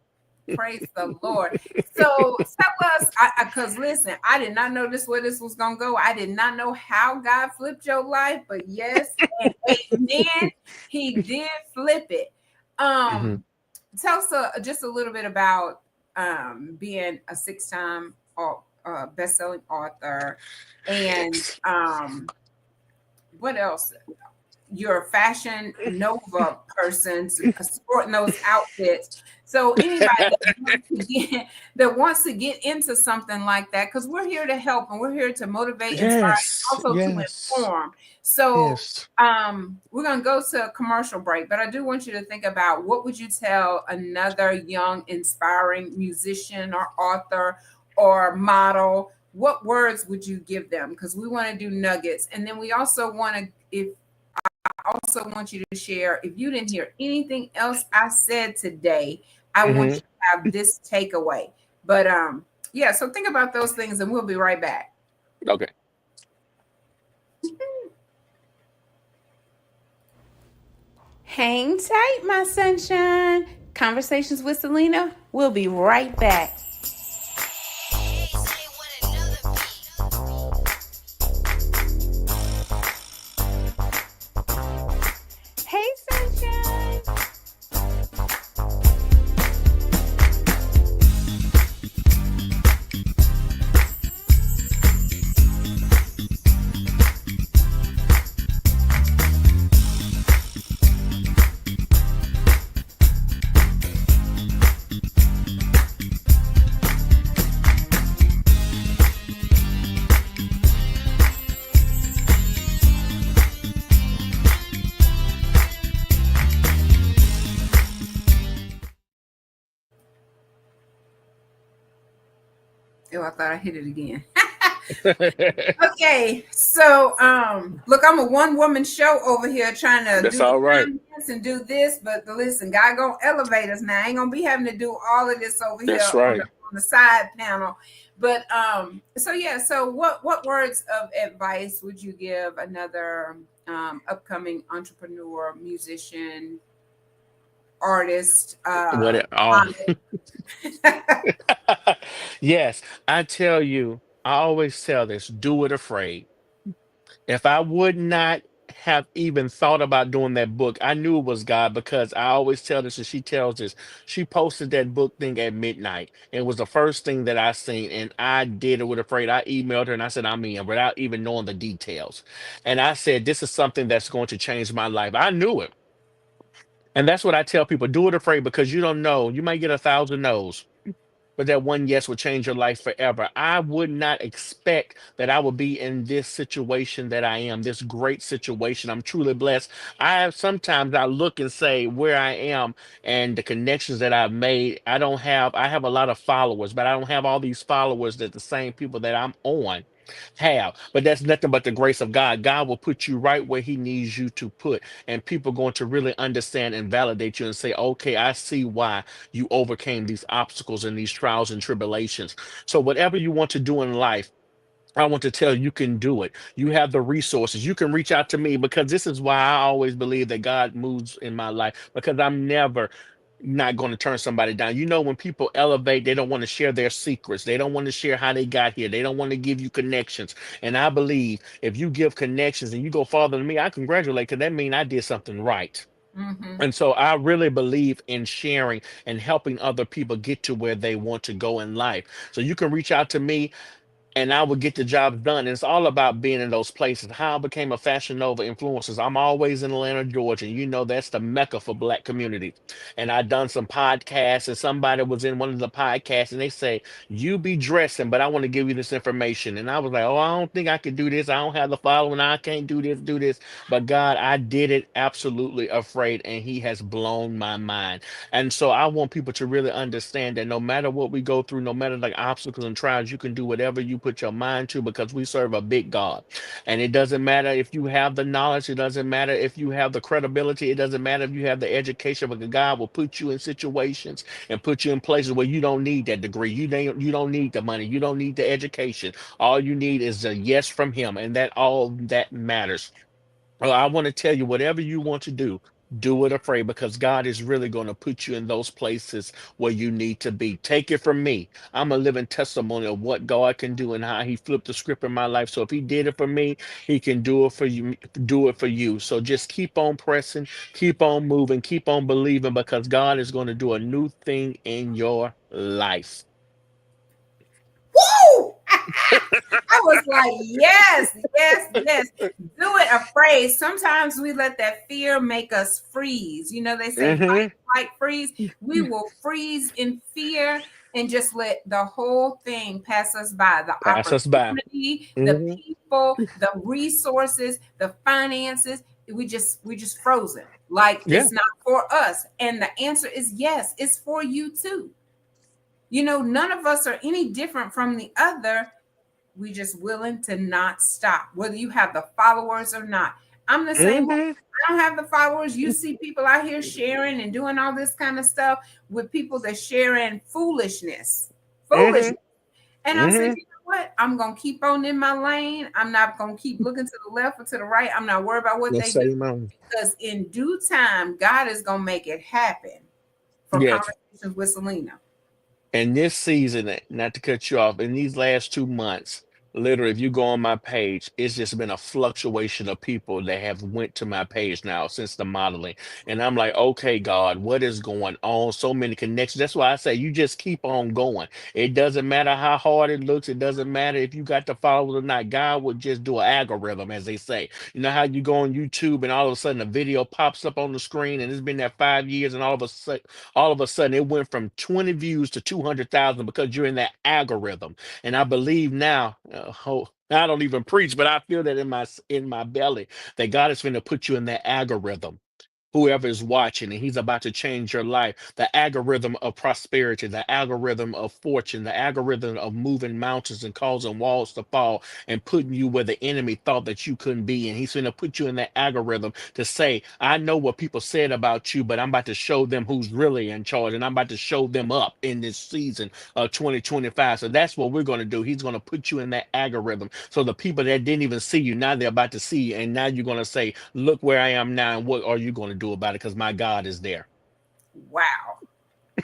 Praise the Lord. So tell us, because listen, I did not know this where this was gonna go. I did not know how God flipped your life, but yes, and amen, He did flip it. Hmm. Tell us just a little bit about being a six-time best-selling author, and what else? You're a fashion nova person, sporting those outfits. So anybody that wants to get into something like that, because we're here to help and we're here to motivate, inspire, Yes, also to yes, inform. So yes. we're gonna go to a commercial break, but I do want you to think about what would you tell another young, inspiring musician or author or model. What words would you give them? Because we want to do nuggets, and then we also want to, if also want you to share, if you didn't hear anything else I said today, I want Hmm. you to have this takeaway. But yeah, so think about those things and we'll be right back. Okay. Hang tight, my sunshine. Conversations with Celena. We'll be right back. Hey, sunshine. Oh, I thought I hit it again. Okay, so look, I'm a one woman show over here trying to That's do the all right. comments and do this, but listen, God gonna elevate us now. I ain't gonna be having to do all of this over here That's on right. the side panel. But so yeah, so what words of advice would you give another upcoming entrepreneur, musician, artist, What it all. Yes, I tell you, I always tell this, do it afraid. If I would not have even thought about doing that book, I knew it was God because I always tell this and she tells this. She posted that book thing at midnight. It was the first thing that I seen, and I did it with afraid. I emailed her and I said, I'm in without even knowing the details. And I said, this is something that's going to change my life. I knew it. And that's what I tell people, do it afraid because you don't know. You might get 1,000 no's, but that one yes will change your life forever. I would not expect that I would be in this situation that I am, this great situation. I'm truly blessed. Sometimes I look and say where I am and the connections that I've made. I have a lot of followers, but I don't have all these followers that the same people that I'm on have. But that's nothing but the grace of God. God will put you right where He needs you to put, and people are going to really understand and validate you and say, okay, I see why you overcame these obstacles and these trials and tribulations. So, whatever you want to do in life, I want to tell you, you can do it. You have the resources. You can reach out to me because this is why I always believe that God moves in my life because I'm never not going to turn somebody down. When people elevate, they don't want to share their secrets. They don't want to share how they got here. They don't want to give you connections. And I believe if you give connections and you go farther than me, I congratulate because that means I did something right. Mm-hmm. And so I really believe in sharing and helping other people get to where they want to go in life. So you can reach out to me. and I would get the job done. And it's all about being in those places. How I became a Fashion Nova influencer. I'm always in Atlanta, Georgia. You know that's the mecca for Black communities. And I done some podcasts, and somebody was in one of the podcasts, and they say, "You be dressing, but I want to give you this information." And I was like, "Oh, I don't think I can do this. I don't have the following. I can't do this, do this." But God, I did it absolutely afraid, and He has blown my mind. And so I want people to really understand that no matter what we go through, no matter the obstacles and trials, you can do whatever you put your mind to because we serve a big God. And it doesn't matter if you have the knowledge, it doesn't matter if you have the credibility, it doesn't matter if you have the education, but God will put you in situations and put you in places where you don't need that degree. You don't need the money, you don't need the education. All you need is a yes from Him, and that all that matters. Well, I want to tell you, whatever you want to do it afraid because God is really going to put you in those places where you need to be. Take it from me. I'm a living testimony of what God can do and how He flipped the script in my life. So if He did it for me, He can do it for you, do it for you. So just keep on pressing, keep on moving, keep on believing because God is going to do a new thing in your life. Woo! I was like, yes, yes, yes. Do it afraid. Sometimes we let that fear make us freeze. You know, they say fight, Hmm. fight, freeze. We will freeze in fear and just let the whole thing pass us by. The Pass us by. opportunity, the Hmm. people, the resources, the finances. We just frozen. Like Yeah. it's not for us. And the answer is yes, it's for you too. You know, none of us are any different from the other. We just willing to not stop, whether you have the followers or not. I'm the same way. Hmm. I don't have the followers. You see people out here sharing and doing all this kind of stuff with people that sharing foolishness. Hmm. Foolishness. And I said, Hmm. you know what? I'm gonna keep on in my lane. I'm not gonna keep looking to the left or to the right. I'm not worried about what Let's they do say, man. because in due time, God is gonna make it happen for Yes. conversations with Selena. And this season, not to cut you off, in these last 2 months, literally, if you go on my page, it's just been a fluctuation of people that have went to my page now since the modeling. And I'm like, okay, God, what is going on? So many connections. That's why I say you just keep on going. It doesn't matter how hard it looks. It doesn't matter if you got the followers or not. God would just do an algorithm, as they say. You know how you go on YouTube and all of a sudden a video pops up on the screen and it's been there 5 years and all of a sudden it went from 20 views to 200,000 because you're in that algorithm. And I believe now, I don't even preach, but I feel that in my belly that God is going to put you in that algorithm, whoever is watching, and He's about to change your life. The algorithm of prosperity, the algorithm of fortune, the algorithm of moving mountains and causing walls to fall and putting you where the enemy thought that you couldn't be. And He's going to put you in that algorithm to say, I know what people said about you, but I'm about to show them who's really in charge. And I'm about to show them up in this season of 2025. So that's what we're going to do. He's going to put you in that algorithm. So the people that didn't even see you, now they're about to see you. And now you're going to say, look where I am now. And what are you going to do about it? Because my God is there. Wow.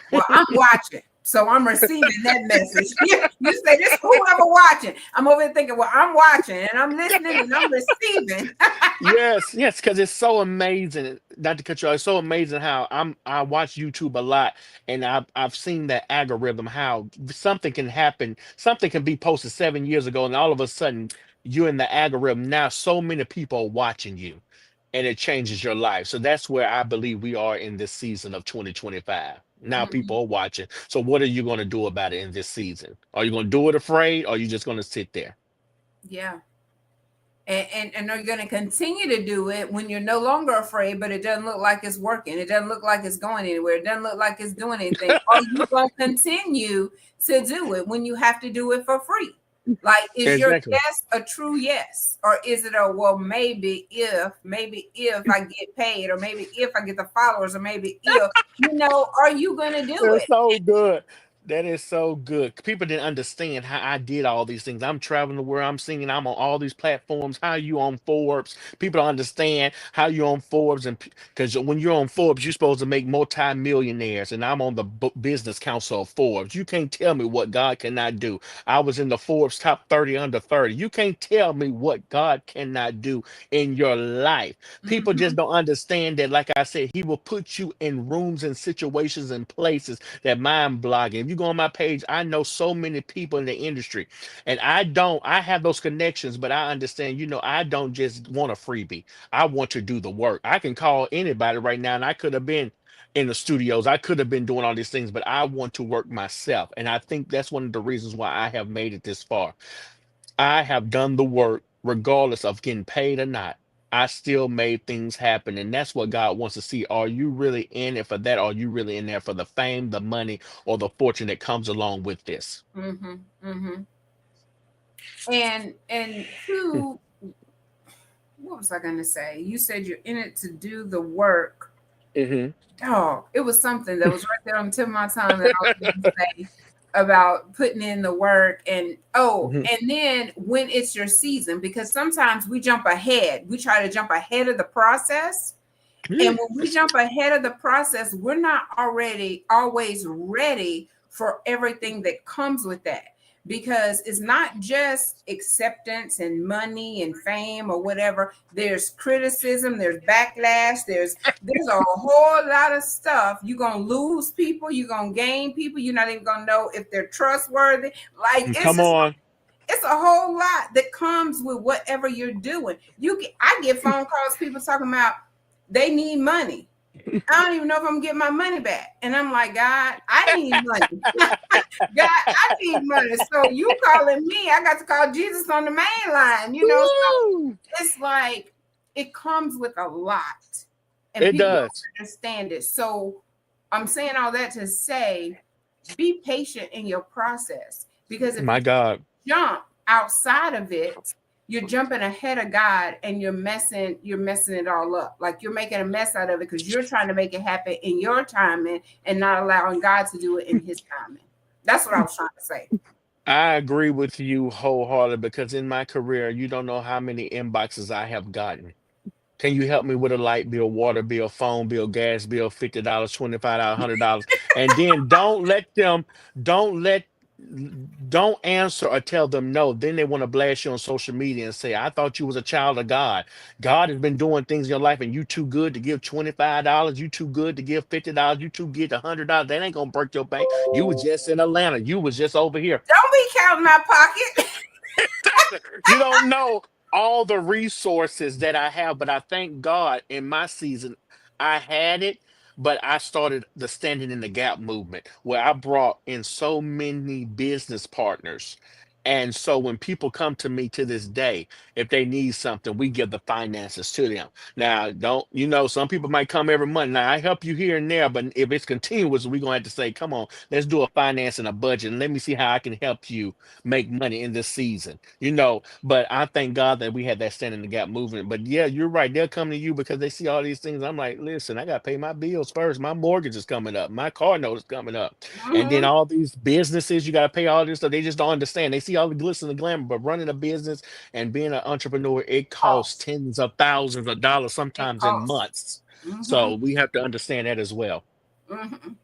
Well, I'm watching, so I'm receiving that message. You say this whoever watching. I'm over here thinking, well, I'm watching and I'm listening and I'm receiving. Yes, yes, because it's so amazing. Not to cut you off, it's so amazing how I watch YouTube a lot, and I've seen that algorithm how something can happen, something can be posted 7 years ago, and all of a sudden you're in the algorithm now. So many people are watching you, and it changes your life. So that's where I believe we are in this season of 2025. Now Mhm. people are watching. So what are you going to do about it in this season? Are you going to do it afraid, or are you just going to sit there? Yeah. And are you going to continue to do it when you're no longer afraid, but it doesn't look like it's working? It doesn't look like it's going anywhere. It doesn't look like it's doing anything. Are you going to continue to do it when you have to do it for free? Like, is your Exactly. yes a true yes? Or is it a, well, maybe if I get paid, or maybe if I get the followers, or maybe if, are you going to do That's it? so good. That is so good. People didn't understand how I did all these things. I'm traveling the world. I'm singing. I'm on all these platforms. How you on Forbes? People don't understand how you on Forbes, and because when you're on Forbes, you're supposed to make multi-millionaires. And I'm on the business council of Forbes. You can't tell me what God cannot do. I was in the Forbes top 30 under 30. You can't tell me what God cannot do in your life. People just Mhm. don't understand that, like I said, He will put you in rooms and situations and places that mind blogging. If you you go on my page, I know so many people in the industry, and I have those connections, but I understand, I don't just want a freebie. I want to do the work. I can call anybody right now, and I could have been in the studios. I could have been doing all these things, but I want to work myself. And I think that's one of the reasons why I have made it this far. I have done the work regardless of getting paid or not. I still made things happen. And that's what God wants to see. Are you really in it for that? Or are you really in there for the fame, the money, or the fortune that comes along with this? Mm-hmm. Mm-hmm. And two, what was I going to say? You said you're in it to do the work. Hmm. Oh, it was something that was right there on the tip of my tongue that I was going to say about putting in the work. And Hmm. and then when it's your season, because sometimes we jump ahead, we try to jump ahead of the process. And when we jump ahead of the process, we're not already always ready for everything that comes with that. Because it's not just acceptance and money and fame or whatever. There's criticism, there's backlash, there's a whole lot of stuff. You're gonna lose people, you're gonna gain people, you're not even gonna know if they're trustworthy. Like Come on. it's a whole lot that comes with whatever you're doing. I get phone calls, people talking about they need money. I don't even know if I'm getting my money back. And I'm like, God, I need money. God, I need money. So you calling me, I got to call Jesus on the main line, So Woo! it's like it comes with a lot. And It people don't does. understand it. So I'm saying all that to say be patient in your process. Because if My God. jump outside of it, you're jumping ahead of God and you're messing it all up. Like you're making a mess out of it because you're trying to make it happen in your timing and not allowing God to do it in his timing. That's what I was trying to say. I agree with you wholeheartedly because in my career, you don't know how many inboxes I have gotten. Can you help me with a light bill, water bill, phone bill, gas bill, $50, $25, $100? And then don't let, don't answer or tell them no. Then they want to blast you on social media and say, I thought you was a child of God. God has been doing things in your life and you too good to give $25. You too good to give $50. You too good to $100. That ain't going to break your bank. You was just in Atlanta. You was just over here. Don't be counting my pocket. You don't know all the resources that I have, but I thank God in my season I had it, but I started the Standing in the Gap movement where I brought in so many business partners. And so when people come to me to this day, if they need something, we give the finances to them. Now, don't some people might come every month. Now I help you here and there, but if it's continuous, we're gonna have to say, come on, let's do a finance and a budget and let me see how I can help you make money in this season, But I thank God that we had that Standing in the Gap movement. But yeah, you're right. They'll come to you because they see all these things. I'm like, listen, I got to pay my bills first. My mortgage is coming up. My car note is coming up. And then Mm-hmm. all these businesses, you got to pay all this stuff. They just don't understand. They see all the glitz and the glamour, but running a business and being an entrepreneur, it costs Cost. tens of thousands of dollars, It sometimes in costs. months. Mm-hmm. So we have to understand that as well.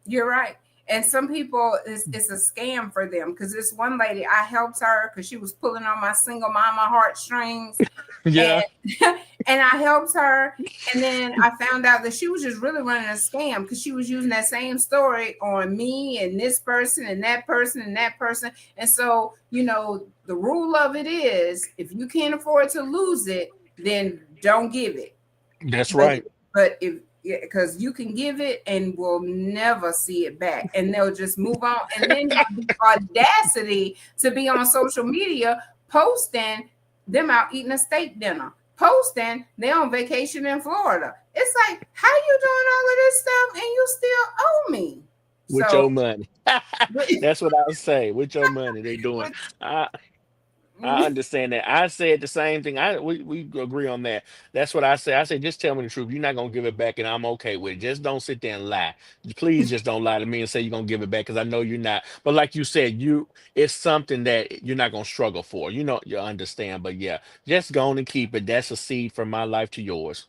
You're right. And some people, it's a scam for them because this one lady, I helped her because she was pulling on my single mama heartstrings, Yeah. and and I helped her. And then I found out that she was just really running a scam because she was using that same story on me and this person and that person and that person. And so, the rule of it is if you can't afford to lose it, then don't give it. That's But right. but if because you can give it and we'll never see it back, and they'll just move on. And then you have the audacity to be on social media posting them out eating a steak dinner, posting they're on vacation in Florida. It's like, how you doing all of this stuff and you still owe me? With So your money. That's what I say. With your money, they doing. with, I understand that. I said the same thing. We agree on that. That's what I say. I say just tell me the truth. You're not gonna give it back, and I'm okay with it. Just don't sit there and lie. Please just don't lie to me and say you're gonna give it back because I know you're not. But like you said, it's something that you're not gonna struggle for. You understand. But yeah, just go on and keep it. That's a seed from my life to yours.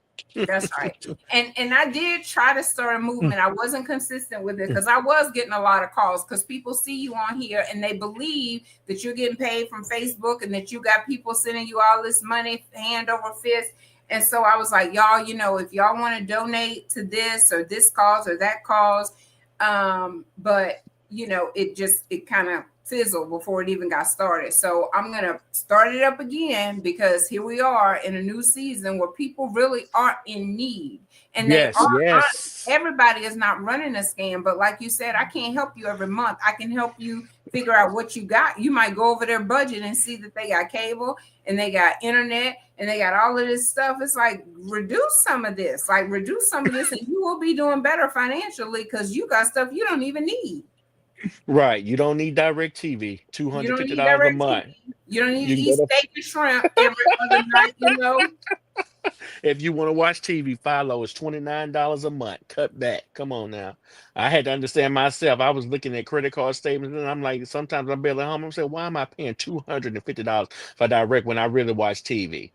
That's right. And I did try to start a movement. I wasn't consistent with it because I was getting a lot of calls because people see you on here and they believe that you're getting paid from Facebook and that you got people sending you all this money hand over fist. And so I was like, y'all, if y'all want to donate to this or this cause or that cause, but it kind of fizzled before it even got started. So I'm going to start it up again because here we are in a new season where people really are in need, and they Yes, are not. yes. Everybody is not running a scam, but like you said, I can't help you every month. I can help you figure out what you got. You might go over their budget and see that they got cable and they got internet and they got all of this stuff. It's like reduce some of this, and you will be doing better financially because you got stuff you don't even need. Right. You don't need direct TV. You don't need $250 a direct TV. month. You don't need to You can eat go to steak and shrimp every other night. if you want to watch TV, Philo is $29 a month. Cut back. Come on now. I had to understand myself. I was looking at credit card statements and I'm like, sometimes I'm barely home. I'm saying, why am I paying $250 for direct when I really watch TV?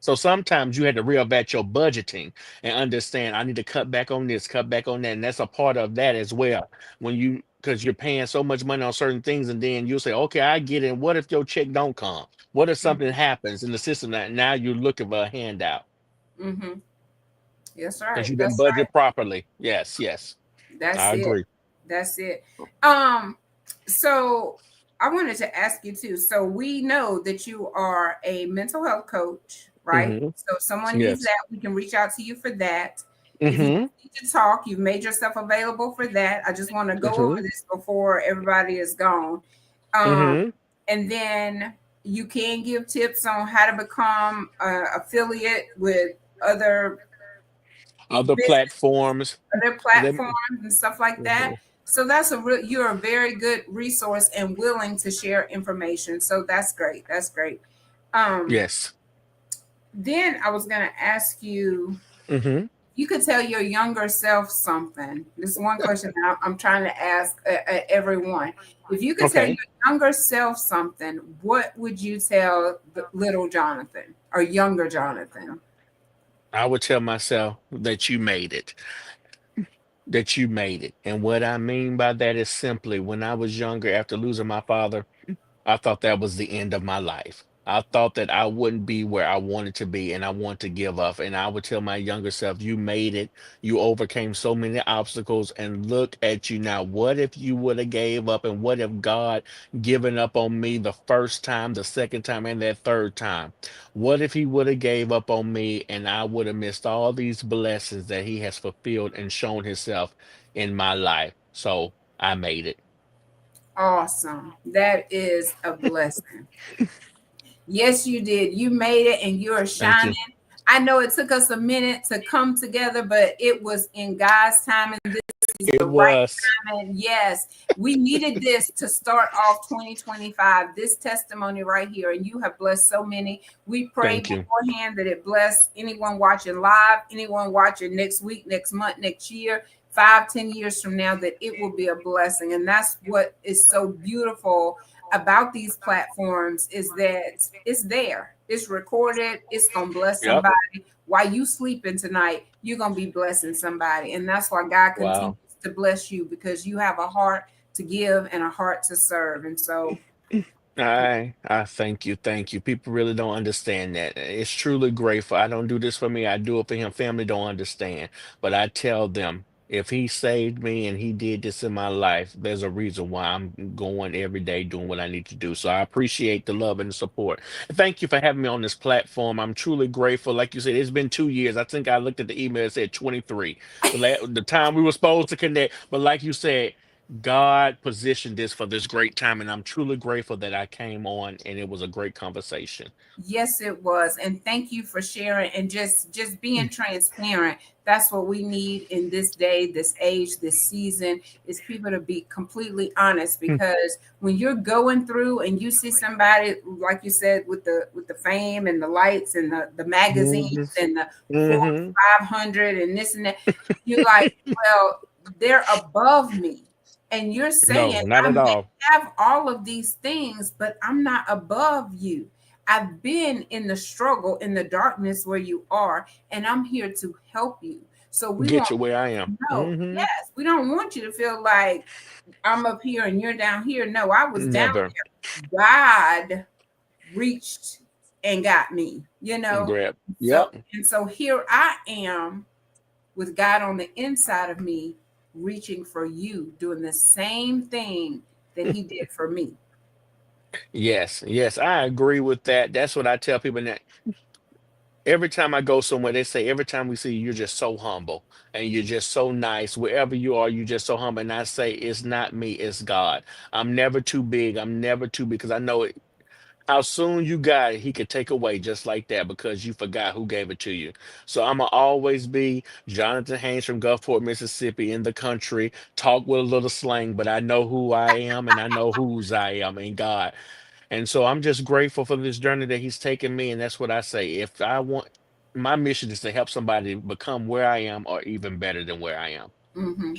So sometimes you had to reevaluate your budgeting and understand I need to cut back on this, cut back on that. And that's a part of that as well. Because you're paying so much money on certain things, and then you'll say, okay, I get it. What if your check don't come? What if something happens in the system that now you're looking for a handout? Mm-hmm. That's Because right. you didn't That's right. budget properly. Yes, yes. That's I it. agree. That's it. Um, so I wanted to ask you too. So we know that you are a mental health coach, right? Hmm. So if someone needs Yes. that, we can reach out to you for that. If you Hmm. need to talk, you've made yourself available for that. I just want to go over Hmm. this before everybody is gone. Um, Hmm. and then you can give tips on how to become an affiliate with other Other business, platforms. other Let platforms me, and stuff like that. mhm. So you're a very good resource and willing to share information. So that's great. That's great. Um, Yes. then I was gonna ask you, Hmm. you could tell your younger self something. This is one question I'm trying to ask everyone. If you could tell your Okay. younger self something, what would you tell the little Jonathan or younger Jonathan? I would tell myself that you made it. That you made it. And what I mean by that is simply when I was younger, after losing my father, I thought that was the end of my life. I thought that I wouldn't be where I wanted to be and I want to give up. And I would tell my younger self, you made it. You overcame so many obstacles and look at you now. What if you would have gave up, and what if God given up on me the first time, the second time, and that third time? What if he would have gave up on me and I would have missed all these blessings that he has fulfilled and shown himself in my life? So I made it. Awesome. That is a blessing. Yes, you did. You made it and you're Thank shining. you. I know it took us a minute to come together, but it was in God's time and this is It the right was. time. And yes, we needed this to start off 2025, this testimony right here. And you have blessed so many. We prayed Thank you. beforehand that it bless anyone watching live, anyone watching next week, next month, next year, 5, 10 years from now, that it will be a blessing. And that's what is so beautiful about these platforms is that it's there, it's recorded, it's gonna bless Yep. somebody while you sleeping tonight. You're gonna be blessing somebody, and that's why God continues Wow. to bless you because you have a heart to give and a heart to serve. And so I thank you, thank you. People really don't understand that. It's truly grateful. I don't do this for me. I do it for him. Family don't understand, but I tell them if he saved me and he did this in my life, there's a reason why I'm going every day doing what I need to do. So I appreciate the love and the support. And thank you for having me on this platform. I'm truly grateful. Like you said, it's been 2 years. I think I looked at the email. It said 23. The time we were supposed to connect, but like you said. God positioned this for this great time, and I'm truly grateful that I came on and it was a great conversation. yes, it was. And thank you for sharing and just being transparent. That's what we need in this day, this age, this season is people to be completely honest because when you're going through and you see somebody like you said with the fame and the lights and the magazines Hmm. and the Forbes Hmm. 500 and this and that, you're like, well, they're above me. And you're saying No, not I at may all. have all of these things, but I'm not above you. I've been in the struggle, in the darkness where you are, and I'm here to help you. So we want Get you where I am. you to know, Hmm. yes, we don't want you to feel like I'm up here and you're down here. No, I was down Never. there. God reached and got me, you And know. grab. So Yep. and so here I am with God on the inside of me, reaching for you, doing the same thing that he did for me. Yes, yes, I agree with that. That's what I tell people that every time I go somewhere, they say every time we see you, you're just so humble and you're just so nice. Wherever you are, you're just so humble. And I say, it's not me, it's God. I'm never too big. I'm never too big because I know it. How soon you got it, he could take away just like that because you forgot who gave it to you. So I'm gonna always be Jonathan Haynes from Gulfport, Mississippi, in the country. Talk with a little slang, but I know who I am and I know whose I am in God. And so I'm just grateful for this journey that he's taken me. And that's what I say. If I want, my mission is to help somebody become where I am or even better than where I am. Mm-hmm.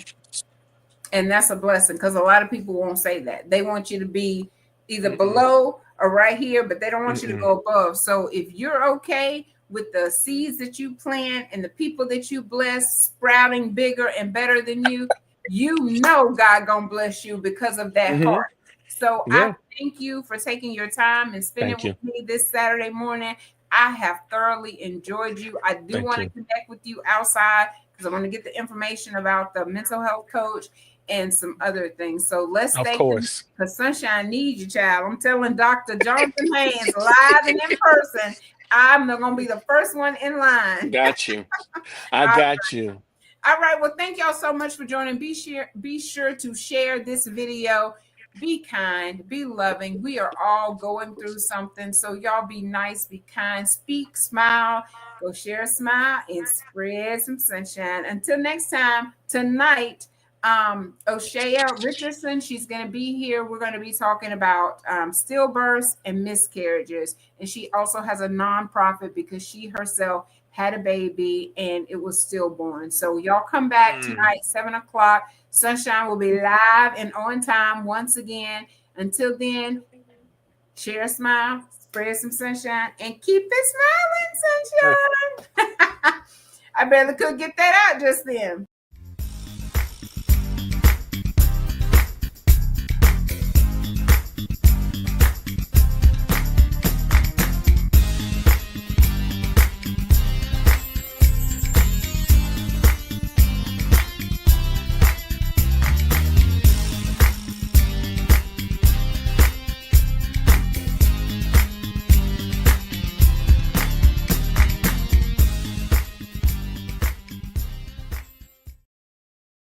And that's a blessing because a lot of people won't say that. They want you to be either Mm-mm, below or right here, but they don't want you to mm-mm, go above. So if you're okay with the seeds that you plant and the people that you bless sprouting bigger and better than you, you know God gonna bless you because of that hmm. heart. So I Yeah. thank you for taking your time and spending Thank with you. me this Saturday morning. I have thoroughly enjoyed you. I do Thank want to you. connect with you outside because I want to get the information about the mental health coach and some other things. So let's Of stay connected course. because Sunshine needs you, child. I'm telling Dr. Jonathan Haynes live and in person. I'm going to be the first one in line. Got you. I All got you. right. Well, thank y'all so much for joining. Be sure to share this video. Be kind, be loving. We are all going through something. So y'all be nice, be kind, speak, smile, go share a smile and spread some sunshine. Until next time, tonight, O'Shea Richardson, she's going to be here. We're going to be talking about stillbirths and miscarriages. And she also has a nonprofit because she herself had a baby and it was stillborn. So y'all come back Mm. tonight, 7 o'clock. Sunshine will be live and on time once again. Until then, share a smile, spread some sunshine, and keep it smiling, sunshine. I barely could get that out just then.